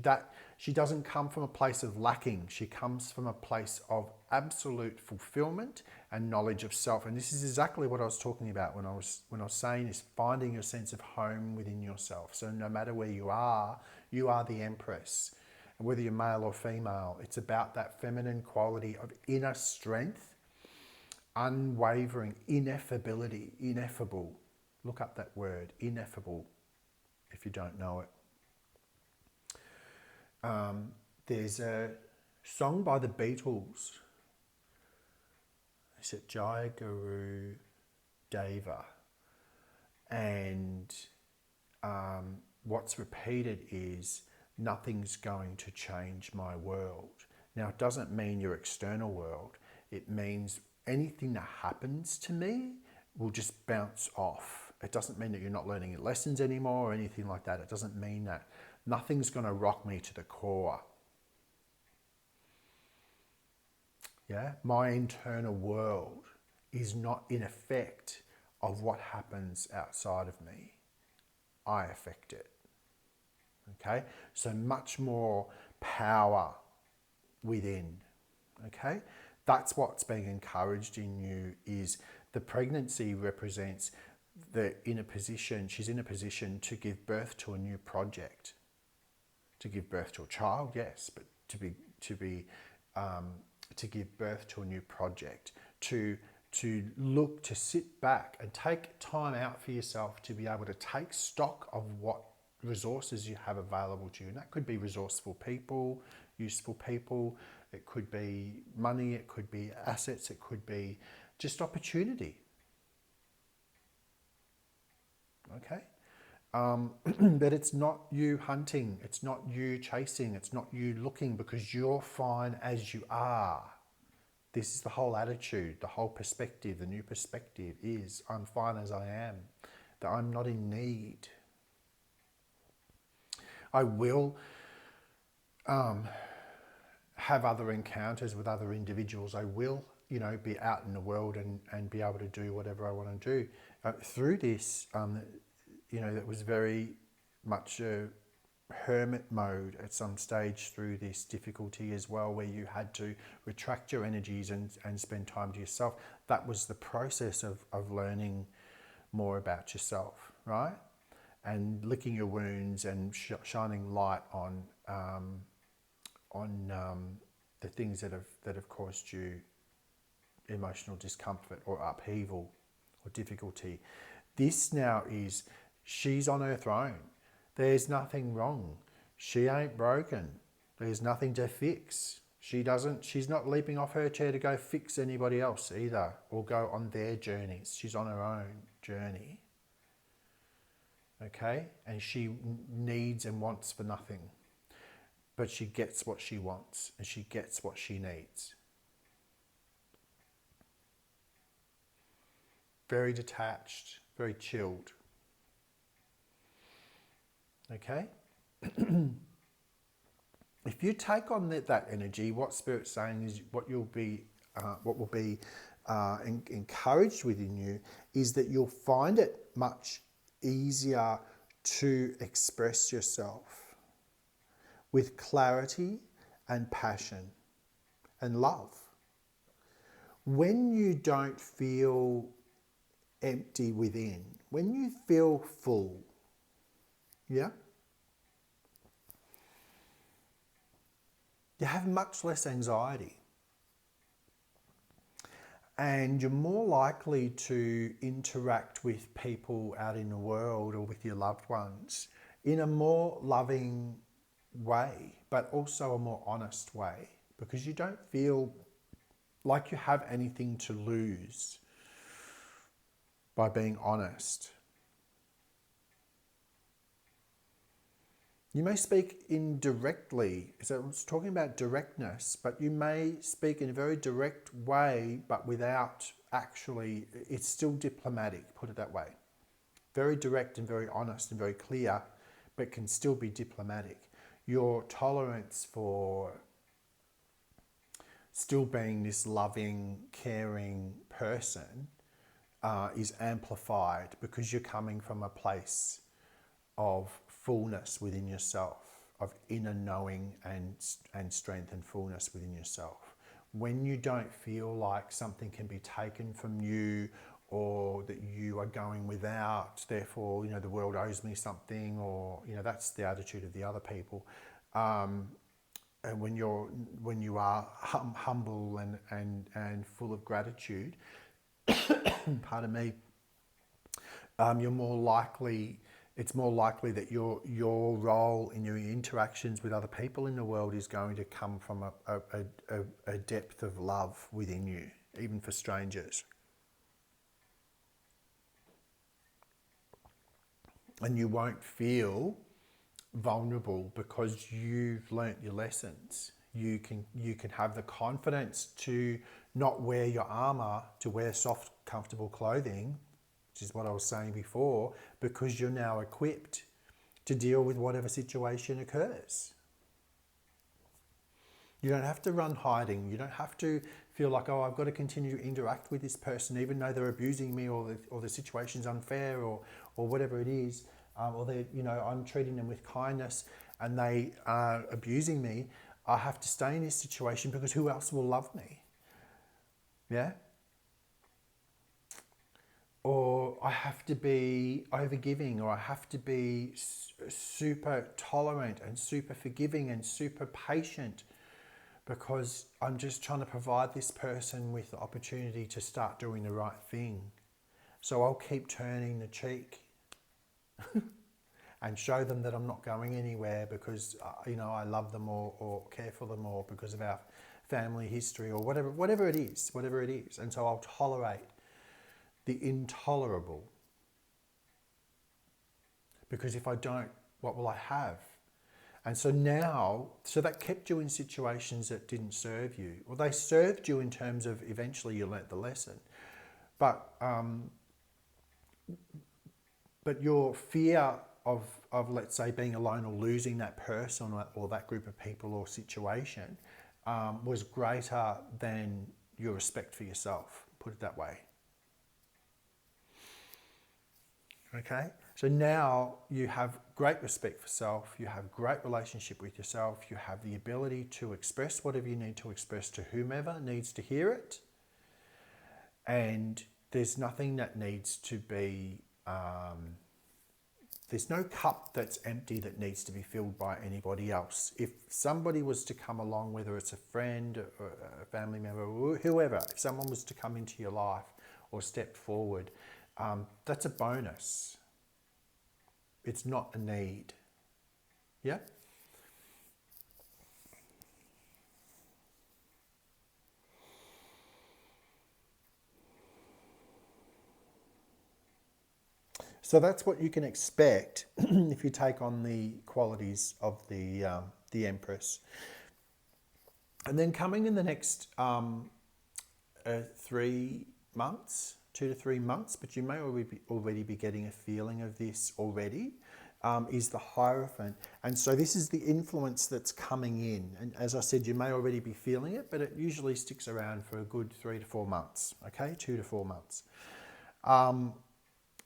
doesn't come from a place of lacking. She comes from a place of absolute fulfillment and knowledge of self. And this is exactly what I was talking about when I was saying is finding your sense of home within yourself. So no matter where you are the Empress. And whether you're male or female, it's about that feminine quality of inner strength, unwavering, ineffability, ineffable. Look up that word, ineffable, if you don't know it. There's a song by the Beatles. Is it Jaya Guru Deva? And what's repeated is, nothing's going to change my world. Now, it doesn't mean your external world. It means anything that happens to me will just bounce off. It doesn't mean that you're not learning lessons anymore or anything like that. It doesn't mean that. Nothing's going to rock me to the core. Yeah, my internal world is not in effect of what happens outside of me. I affect it. Okay, so much more power within. Okay, that's what's being encouraged in you. Is the pregnancy represents she's in a position to give birth to a new project, to give birth to a child, yes, but to give birth to a new project, to sit back and take time out for yourself to be able to take stock of what resources you have available to you. And that could be resourceful people, useful people, it could be money, it could be assets, it could be just opportunity. Okay? But it's not you hunting, it's not you chasing, it's not you looking, because you're fine as you are. This is the whole attitude, the whole perspective. The new perspective is, I'm fine as I am, that I'm not in need. I will have other encounters with other individuals. I will, be out in the world and be able to do whatever I want to do. Through this, that was very much a hermit mode at some stage through this difficulty as well, where you had to retract your energies and spend time to yourself. That was the process of learning more about yourself, right? And licking your wounds and shining light on the things that have caused you emotional discomfort or upheaval or difficulty. This now is, she's on her throne. There's nothing wrong. She ain't broken. There's nothing to fix. She's not leaping off her chair to go fix anybody else either, or go on their journeys. She's on her own journey. Okay? And she needs and wants for nothing. But she gets what she wants and she gets what she needs. Very detached, very chilled. Okay? If you take on that energy, what Spirit's saying is what will be encouraged within you is that you'll find it much easier to express yourself with clarity and passion and love. When you don't feel empty within, when you feel full, yeah, you have much less anxiety. And you're more likely to interact with people out in the world or with your loved ones in a more loving way, but also a more honest way, because you don't feel like you have anything to lose by being honest. You may speak indirectly, so I was talking about directness, but you may speak in a very direct way, but without actually, it's still diplomatic, put it that way. Very direct and very honest and very clear, but can still be diplomatic. Your tolerance for still being this loving, caring person is amplified because you're coming from a place of fullness within yourself, of inner knowing and strength and fullness within yourself. When you don't feel like something can be taken from you, or that you are going without, therefore, the world owes me something, or, that's the attitude of the other people. And when you are humble and full of gratitude, pardon me, it's more likely that your role in your interactions with other people in the world is going to come from a depth of love within you, even for strangers. And you won't feel vulnerable because you've learnt your lessons. You can have the confidence to not wear your armor, to wear soft, comfortable clothing, which is what I was saying before, because you're now equipped to deal with whatever situation occurs. You don't have to run hiding. You don't have to feel like, oh, I've got to continue to interact with this person even though they're abusing me, or the situation's unfair, or whatever it is, or they, I'm treating them with kindness and they are abusing me. I have to stay in this situation because who else will love me? Yeah? Or I have to be overgiving, or I have to be super tolerant and super forgiving and super patient because I'm just trying to provide this person with the opportunity to start doing the right thing. So I'll keep turning the cheek and show them that I'm not going anywhere because, I love them or care for them, or because of our family history, or whatever it is. And so I'll tolerate the intolerable. Because if I don't, what will I have? And so that kept you in situations that didn't serve you. Well, they served you in terms of eventually you learnt the lesson. But your fear of, let's say, being alone or losing that person or that group of people or situation was greater than your respect for yourself, put it that way. Okay, so now you have great respect for self, you have great relationship with yourself, you have the ability to express whatever you need to express to whomever needs to hear it, and there's nothing that needs to be, there's no cup that's empty that needs to be filled by anybody else. If somebody was to come along, whether it's a friend or a family member or whoever, if someone was to come into your life or step forward, that's a bonus. It's not a need. Yeah? So that's what you can expect if you take on the qualities of the Empress. And then coming in the next 3 months, 2 to 3 months, but you may already be getting a feeling of this already, is the Hierophant. And so this is the influence that's coming in. And as I said, you may already be feeling it, but it usually sticks around for a good 3 to 4 months, okay? 2 to 4 months.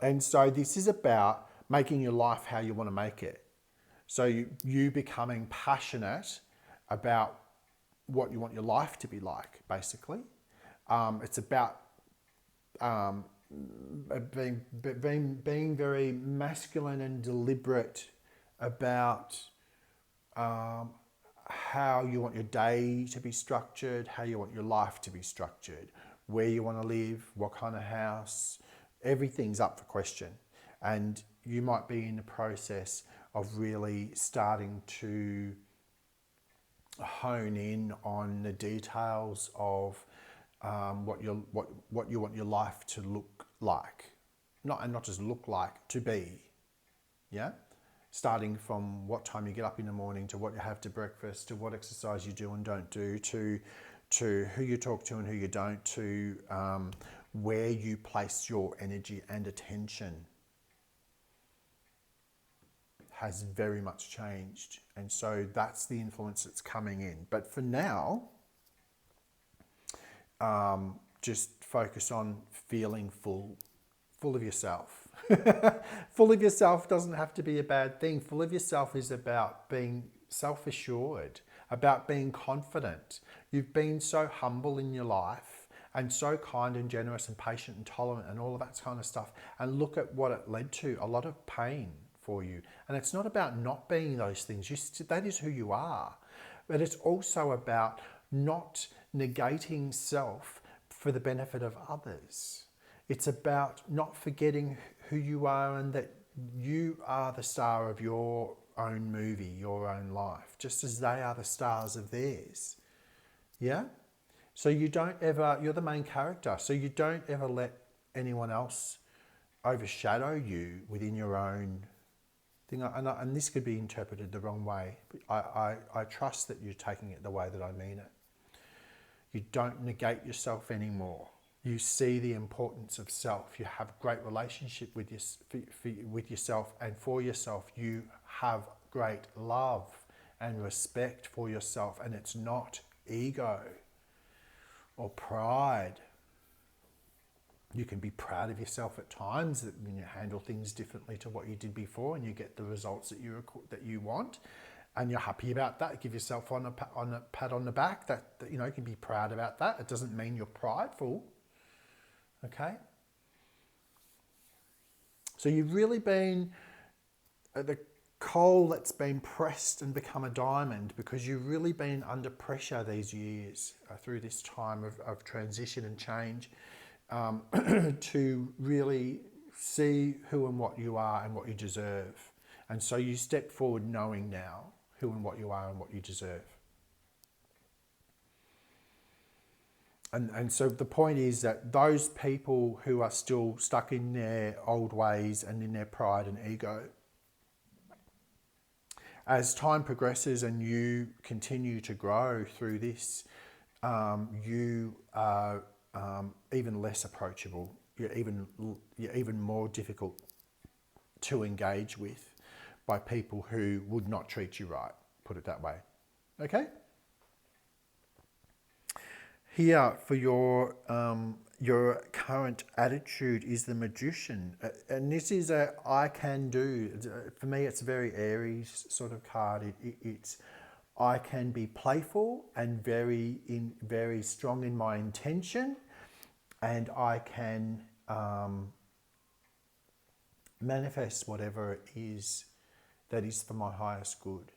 And so this is about making your life how you want to make it. So you becoming passionate about what you want your life to be like, basically. It's about being very masculine and deliberate about how you want your day to be structured, how you want your life to be structured, where you want to live, what kind of house. Everything's up for question. And you might be in the process of really starting to hone in on the details of what you want your life to look like, not just look like, to be. Yeah, starting from what time you get up in the morning, to what you have to breakfast, to what exercise you do and don't do, to who you talk to and who you don't, to where you place your energy and attention. Has very much changed, and so that's the influence that's coming in. But for now, just focus on feeling full of yourself. Full of yourself doesn't have to be a bad thing. Full of yourself is about being self-assured, about being confident. You've been so humble in your life and so kind and generous and patient and tolerant and all of that kind of stuff. And look at what it led to, a lot of pain for you. And it's not about not being those things. That is who you are. But it's also about not negating self for the benefit of others. It's about not forgetting who you are and that you are the star of your own movie, your own life, just as they are the stars of theirs. Yeah? So you're the main character. So you don't ever let anyone else overshadow you within your own thing. And this could be interpreted the wrong way. But I trust that you're taking it the way that I mean it. You don't negate yourself anymore. You see the importance of self. You have great relationship with yourself and for yourself. You have great love and respect for yourself, and it's not ego or pride. You can be proud of yourself at times that when you handle things differently to what you did before and you get the results that you want, and you're happy about that. Give yourself a pat on the back. That you can be proud about that. It doesn't mean you're prideful. Okay? So you've really been the coal that's been pressed and become a diamond, because you've really been under pressure these years through this time of transition and change to really see who and what you are and what you deserve. And so you step forward knowing now who and what you are and what you deserve. And so the point is that those people who are still stuck in their old ways and in their pride and ego, as time progresses and you continue to grow through this, you are even less approachable. You're even more difficult to engage with by people who would not treat you right, put it that way. Okay? Here for your current attitude is the Magician, and this is a I can do. For me, it's a very Aries sort of card. It's I can be playful and very strong in my intention, and I can manifest whatever it is that is for my highest good.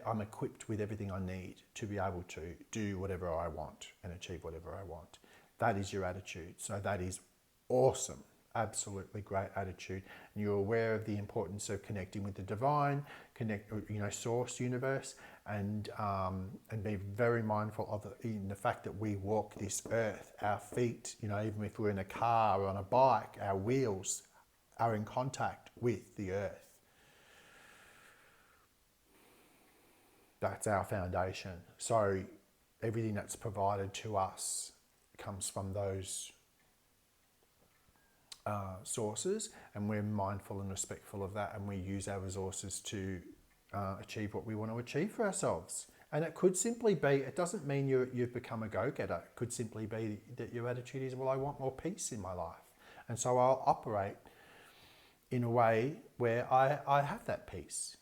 I'm equipped with everything I need to be able to do whatever I want and achieve whatever I want. That is your attitude. So that is awesome. Absolutely great attitude. And you're aware of the importance of connecting with the divine, source, universe, and be very mindful of in the fact that we walk this earth. Our feet, even if we're in a car or on a bike, our wheels are in contact with the earth. That's our foundation. So everything that's provided to us comes from those sources, and we're mindful and respectful of that, and we use our resources to achieve what we want to achieve for ourselves. And it could simply be, it doesn't mean you've become a go-getter. It could simply be that your attitude is, well, I want more peace in my life. And so I'll operate in a way where I have that peace.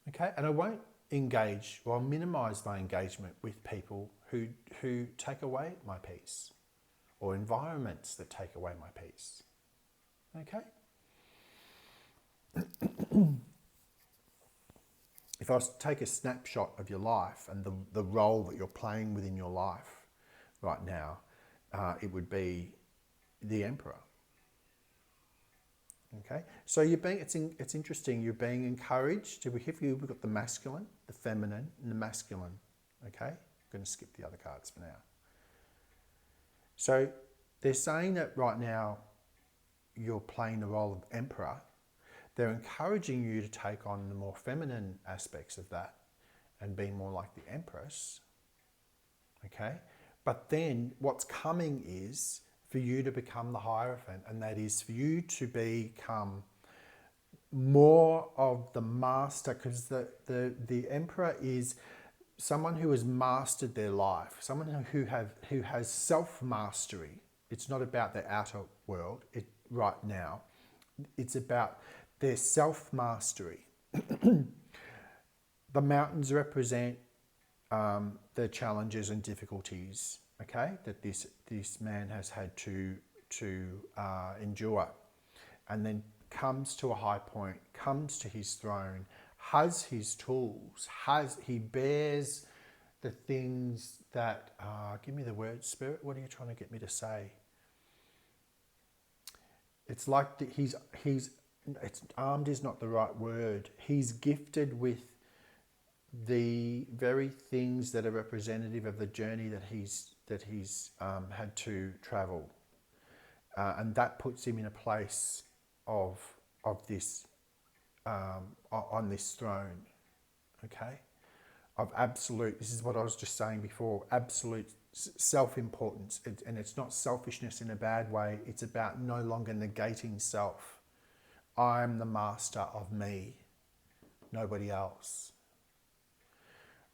Okay? And I won't engage or minimize my engagement with people who take away my peace, or environments that take away my peace. Okay? If I was to take a snapshot of your life and the role that you're playing within your life right now, it would be the emperor. Okay, so it's interesting. You're being encouraged. We've got the masculine, the feminine, and the masculine. Okay, I'm going to skip the other cards for now. So they're saying that right now you're playing the role of emperor. They're encouraging you to take on the more feminine aspects of that and be more like the empress. Okay, but then what's coming is for you to become the Hierophant, and that is for you to become more of the master, because the emperor is someone who has mastered their life, someone who has self-mastery. It's not about the outer world right now. It's about their self-mastery. The mountains represent the challenges and difficulties, okay, that this man has had to endure, and then comes to a high point, comes to his throne, has his tools, he bears the things that give me the word, Spirit. What are you trying to get me to say? It's like it's armed is not the right word. He's gifted with the very things that are representative of the journey that he's had to travel, and that puts him in a place of this on this throne, okay, of absolute. This is what I was just saying before. Absolute self-importance, and it's not selfishness in a bad way. It's about no longer negating self. I'm the master of me, nobody else.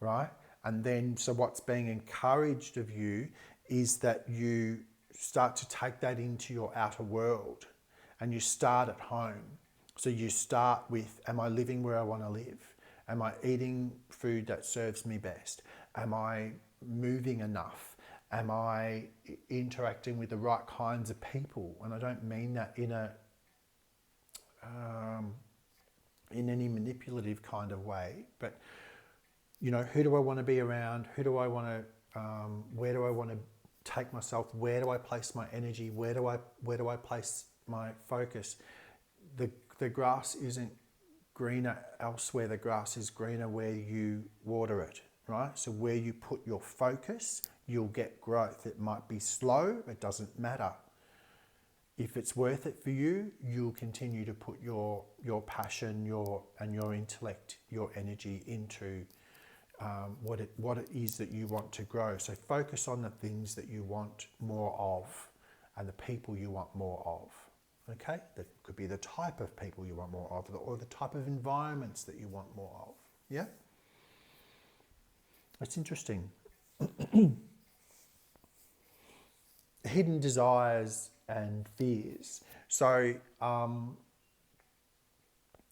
Right? And then, so what's being encouraged of you is that you start to take that into your outer world, and you start at home. So you start with, am I living where I want to live? Am I eating food that serves me best? Am I moving enough? Am I interacting with the right kinds of people? And I don't mean that in any manipulative kind of way, but who do I want to be around? Who do I want to? Where do I want to take myself? Where do I place my energy? Where do I place my focus? The grass isn't greener elsewhere. The grass is greener where you water it, right? So where you put your focus, you'll get growth. It might be slow. It doesn't matter. If it's worth it for you, you'll continue to put your passion, your intellect, your energy into what it is that you want to grow. So focus on the things that you want more of, and the people you want more of. Okay, that could be the type of people you want more of, or the type of environments that you want more of. Yeah, it's interesting. Hidden desires and fears. So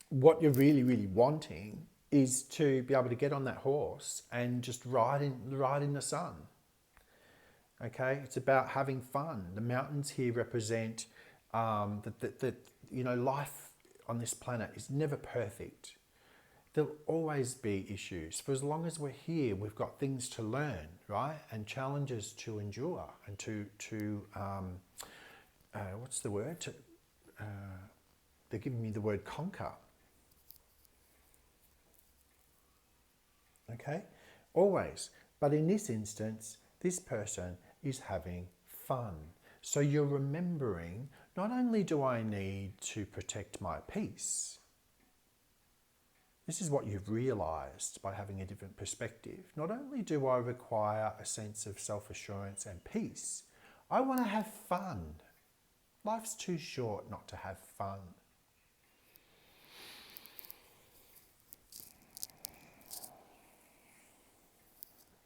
what you're really, really wanting is to be able to get on that horse and just ride in the sun. Okay, it's about having fun. The mountains here represent that life on this planet is never perfect. There'll always be issues. For as long as we're here, we've got things to learn, right? And challenges to endure, and to what's the word? They're giving me the word conquer. Okay? Always. But in this instance, this person is having fun. So you're remembering, not only do I need to protect my peace, this is what you've realized by having a different perspective. Not only do I require a sense of self-assurance and peace, I want to have fun. Life's too short not to have fun.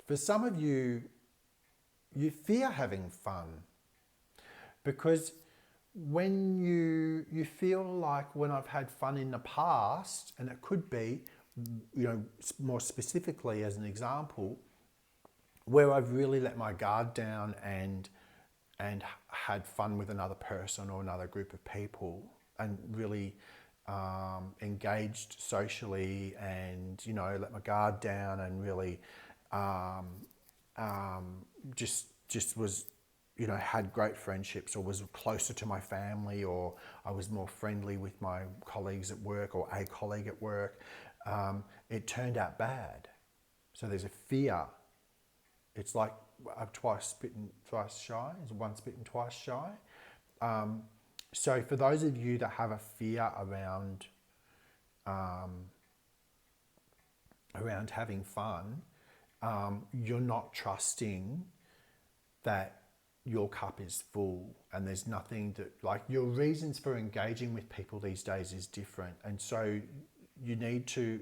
For some of you, you fear having fun because when you feel like when I've had fun in the past, and it could be, more specifically as an example, where I've really let my guard down and had fun with another person or another group of people and really engaged socially and, let my guard down and really just was, had great friendships or was closer to my family, or I was more friendly with my colleagues at work or a colleague at work, it turned out bad. So there's a fear. It's like twice bitten, thrice shy. Is once bitten, twice shy. So for those of you that have a fear around having fun, you're not trusting that your cup is full, and there's nothing that, like, your reasons for engaging with people these days is different, and so you need to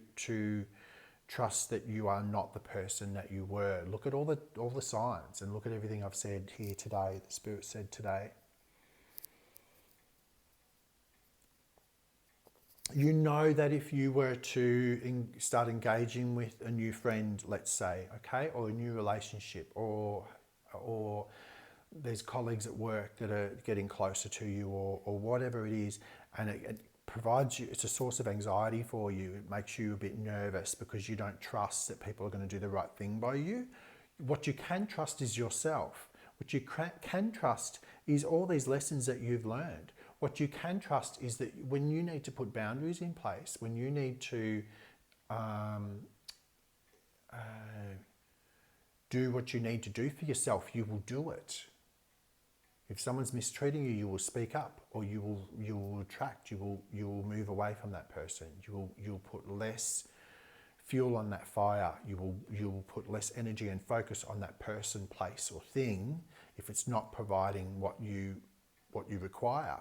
trust that you are not the person that you were. Look at all the signs, and look at everything I've said here today, the Spirit said today. You know that if you were to start engaging with a new friend, let's say, okay, or a new relationship, or there's colleagues at work that are getting closer to you, or whatever it is, and it provides you, it's a source of anxiety for you. It makes you a bit nervous because you don't trust that people are going to do the right thing by you. What you can trust is yourself. What you can trust is all these lessons that you've learned. What you can trust is that when you need to put boundaries in place, when you need to do what you need to do for yourself, you will do it. If someone's mistreating you, you will speak up, or you will retract. You will move away from that person. You'll put less fuel on that fire. You will put less energy and focus on that person, place, or thing if it's not providing what you require.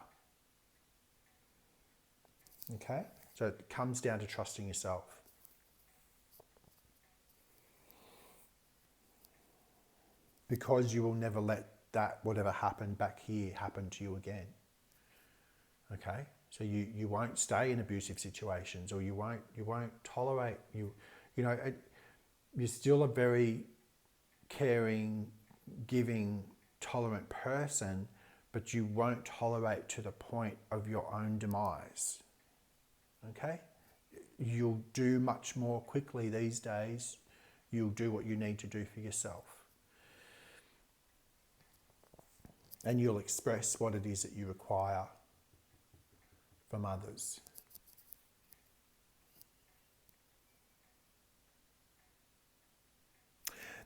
Okay, so it comes down to trusting yourself. Because you will never let that, whatever happened back here, happen to you again. Okay, so you won't stay in abusive situations, or you won't tolerate, you're still a very caring, giving, tolerant person, but you won't tolerate to the point of your own demise. Okay, you'll do much more quickly these days. You'll do what you need to do for yourself. And you'll express what it is that you require from others.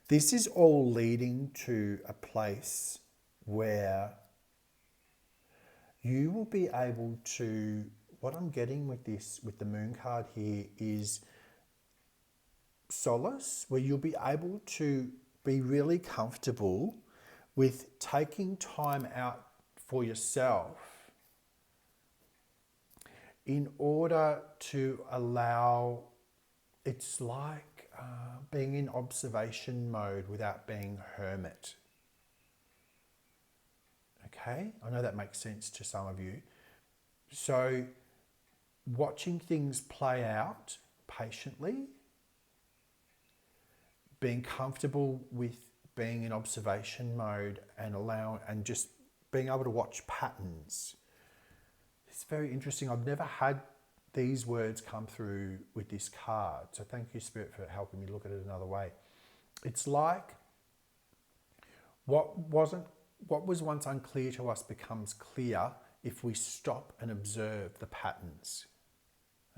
This is all leading to a place where you will be able to, what I'm getting with this, with the moon card here, is solace, where you'll be able to be really comfortable with taking time out for yourself in order to allow, it's like being in observation mode without being a hermit. Okay, I know that makes sense to some of you. So watching things play out patiently, being comfortable with being in observation mode, and just being able to watch patterns. It's very interesting. I've never had these words come through with this card. So thank you, Spirit, for helping me look at it another way. It's like what was once unclear to us becomes clear if we stop and observe the patterns.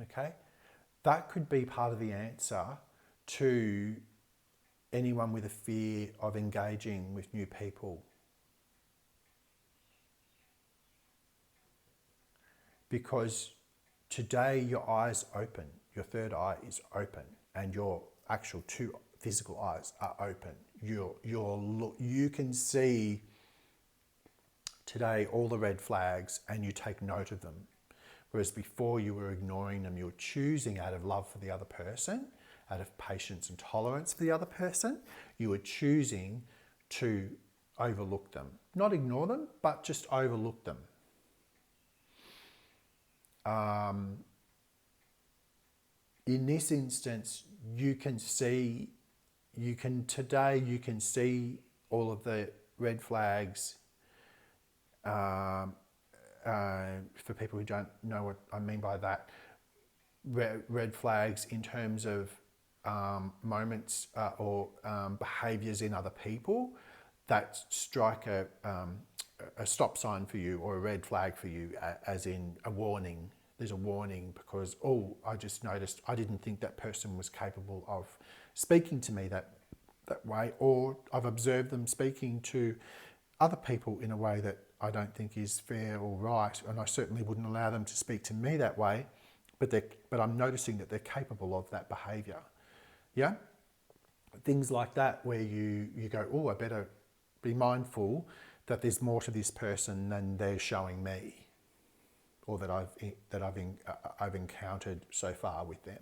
Okay? That could be part of the answer to anyone with a fear of engaging with new people. Because today your eyes open, your third eye is open, and your actual two physical eyes are open. You can see today all the red flags and you take note of them. Whereas before you were ignoring them, you were choosing out of love for the other person, out of patience and tolerance for the other person, you were choosing to overlook them. Not ignore them, but just overlook them. In this instance, you can see all of the red flags. For people who don't know what I mean by that, red flags in terms of moments or behaviours in other people that strike a stop sign for you, or a red flag for you, as in a warning. There's a warning because, I just noticed I didn't think that person was capable of speaking to me that way, or I've observed them speaking to other people in a way that I don't think is fair or right, and I certainly wouldn't allow them to speak to me that way, but I'm noticing that they're capable of that behaviour. Yeah? Things like that where you go, I better be mindful that there's more to this person than they're showing me, or that I've encountered so far with them.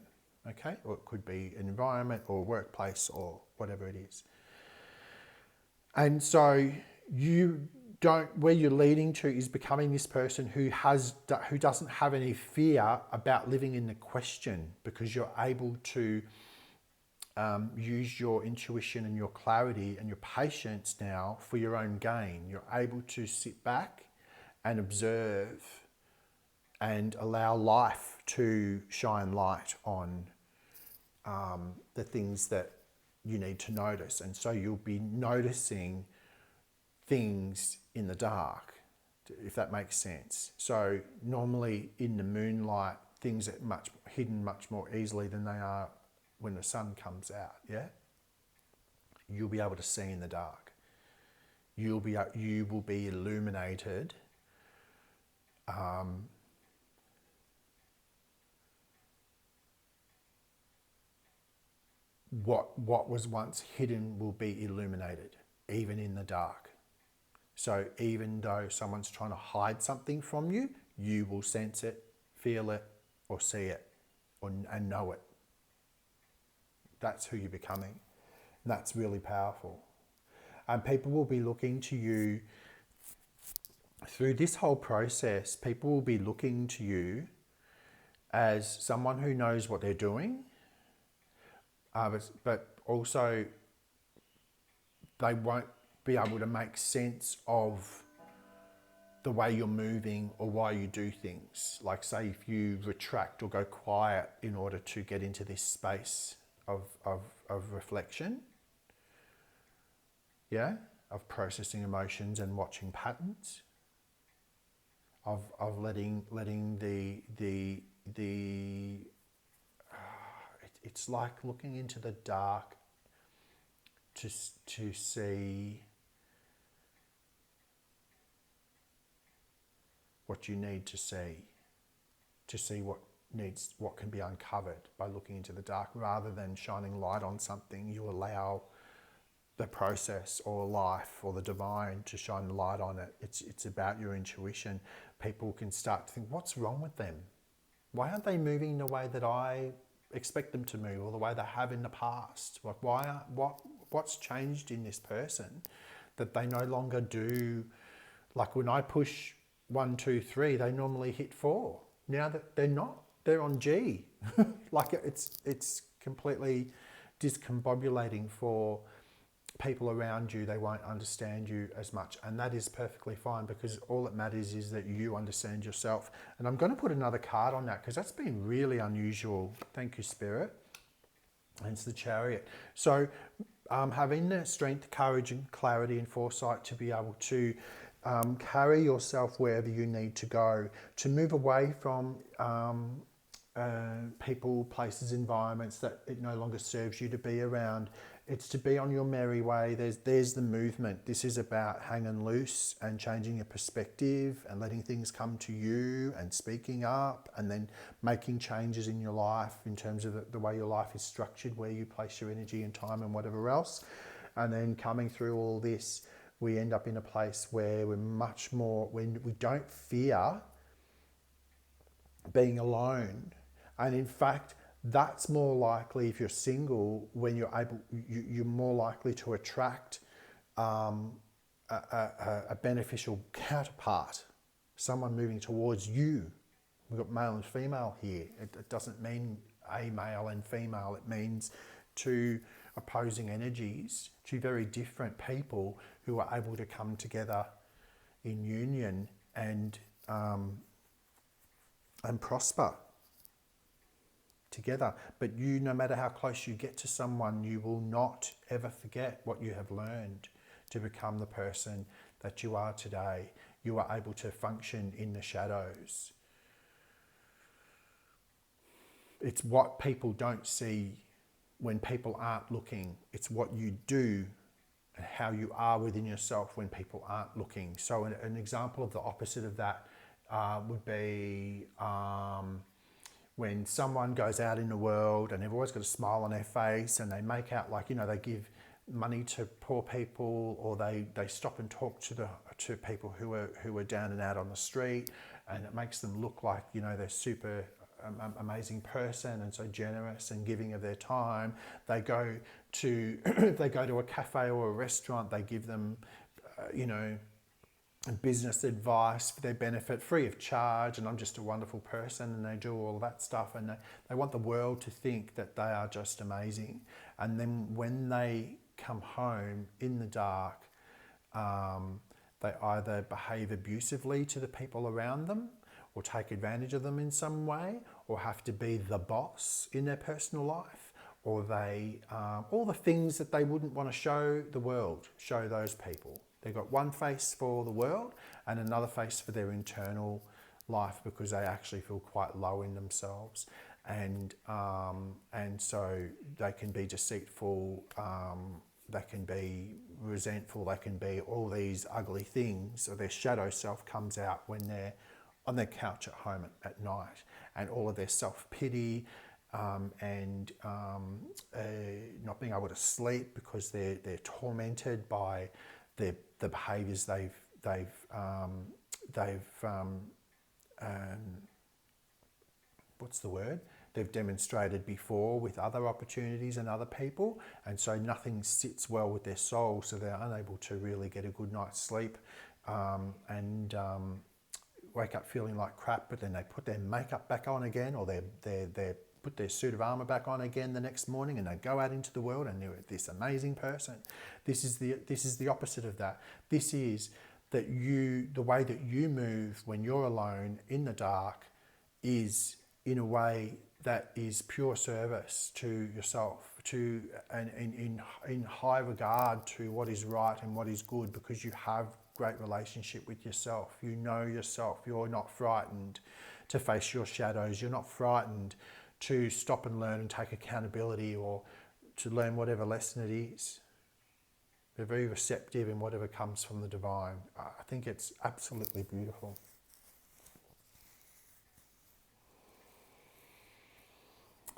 Okay? Or it could be an environment or workplace or whatever it is. And so where you're leading to is becoming this person who doesn't have any fear about living in the question, because you're able to use your intuition and your clarity and your patience now for your own gain. You're able to sit back and observe and allow life to shine light on the things that you need to notice. And so you'll be noticing things in the dark, if that makes sense. So normally in the moonlight, things are hidden much more easily than they are when the sun comes out. Yeah, you'll be able to see in the dark. You will be illuminated. What was once hidden will be illuminated, even in the dark. So even though someone's trying to hide something from you, you will sense it, feel it, or see it, and know it. That's who you're becoming. And that's really powerful. And people will be looking to you through this whole process. People will be looking to you as someone who knows what they're doing, but also they won't be able to make sense of the way you're moving or why you do things. Like, say, if you retract or go quiet in order to get into this space of reflection, yeah, of processing emotions and watching patterns, of letting the it's like looking into the dark to see what you need to see what can be uncovered by looking into the dark. Rather than shining light on something, you allow the process or life or the divine to shine the light on it. It's about your intuition. People can start to think, what's wrong with them? Why aren't they moving the way that I expect them to move, or the way they have in the past? Like, what's changed in this person that they no longer do? Like, when I push 1, 2, 3, they normally hit 4. Now that they're not, they're on G. Like, it's completely discombobulating for people around you. They won't understand you as much, and that is perfectly fine, because all that matters is that you understand yourself. And I'm going to put another card on that, because that's been really unusual. Thank you, Spirit. And it's the Chariot. So having the strength, courage and clarity and foresight to be able to carry yourself wherever you need to go, to move away from people, places, environments that it no longer serves you to be around. It's to be on your merry way. There's the movement. This is about hanging loose and changing your perspective and letting things come to you and speaking up and then making changes in your life in terms of the way your life is structured, where you place your energy and time and whatever else. And then coming through all this, we end up in a place where we're much more, when we don't fear being alone. And in fact, that's more likely if you're single, when you're more likely to attract a beneficial counterpart, someone moving towards you. We've got male and female here. It doesn't mean a male and female. It means two opposing energies, two very different people who are able to come together in union and prosper together. But you, no matter how close you get to someone, you will not ever forget what you have learned to become the person that you are today. You are able to function in the shadows. It's what people don't see when people aren't looking. It's what you do and how you are within yourself when people aren't looking. So an example of the opposite of that would be when someone goes out in the world and they've always got a smile on their face and they make out like, they give money to poor people, or they stop and talk to people who are down and out on the street, and it makes them look like, they're super amazing person and so generous and giving of their time. They go to they go to a cafe or a restaurant, they give them business advice for their benefit free of charge, and I'm just a wonderful person, and they do all that stuff, and they want the world to think that they are just amazing. And then when they come home in the dark, they either behave abusively to the people around them or take advantage of them in some way, or have to be the boss in their personal life, or they all the things that they wouldn't want to show the world, show those people. They've got one face for the world and another face for their internal life, because they actually feel quite low in themselves, and so they can be deceitful, they can be resentful, they can be all these ugly things, or their shadow self comes out when they're on their couch at home at night, and all of their self-pity and not being able to sleep because they're tormented by the behaviours they've what's the word? They've demonstrated before with other opportunities and other people, and so nothing sits well with their soul, so they're unable to really get a good night's sleep and wake up feeling like crap. But then they put their makeup back on again, or they put their suit of armour back on again the next morning, and they go out into the world and they're this amazing person. This is the opposite of that. This is that the way that you move when you're alone in the dark is in a way that is pure service to yourself, and in high regard to what is right and what is good, because you have great relationship with yourself. You know yourself. You're not frightened to face your shadows. You're not frightened to stop and learn and take accountability, or to learn whatever lesson it is. They're very receptive in whatever comes from the divine. I think it's absolutely beautiful.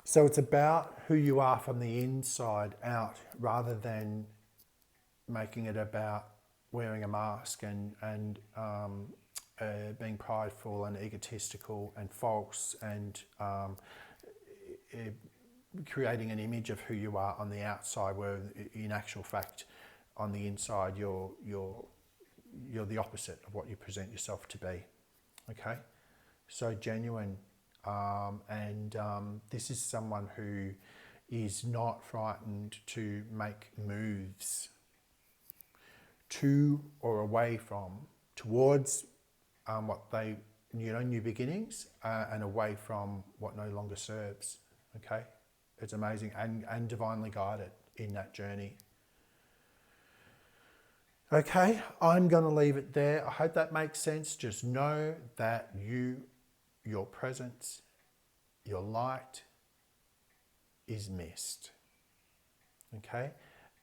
So it's about who you are from the inside out, rather than making it about wearing a mask and being prideful and egotistical and false, and creating an image of who you are on the outside, where in actual fact on the inside you're the opposite of what you present yourself to be. Okay, so genuine, and this is someone who is not frightened to make moves to or away from, towards what they, new beginnings, and away from what no longer serves. Okay, it's amazing, and divinely guided in that journey. Okay, I'm going to leave it there. I hope that makes sense. Just know that your presence your light is missed. Okay?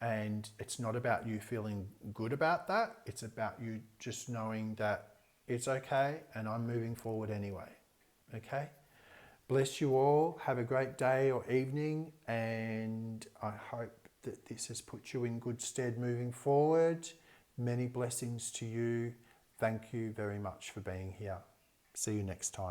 And it's not about you feeling good about that. It's about you just knowing that it's okay and I'm moving forward anyway. Okay? Bless you all. Have a great day or evening, and I hope that this has put you in good stead moving forward. Many blessings to you. Thank you very much for being here. See you next time.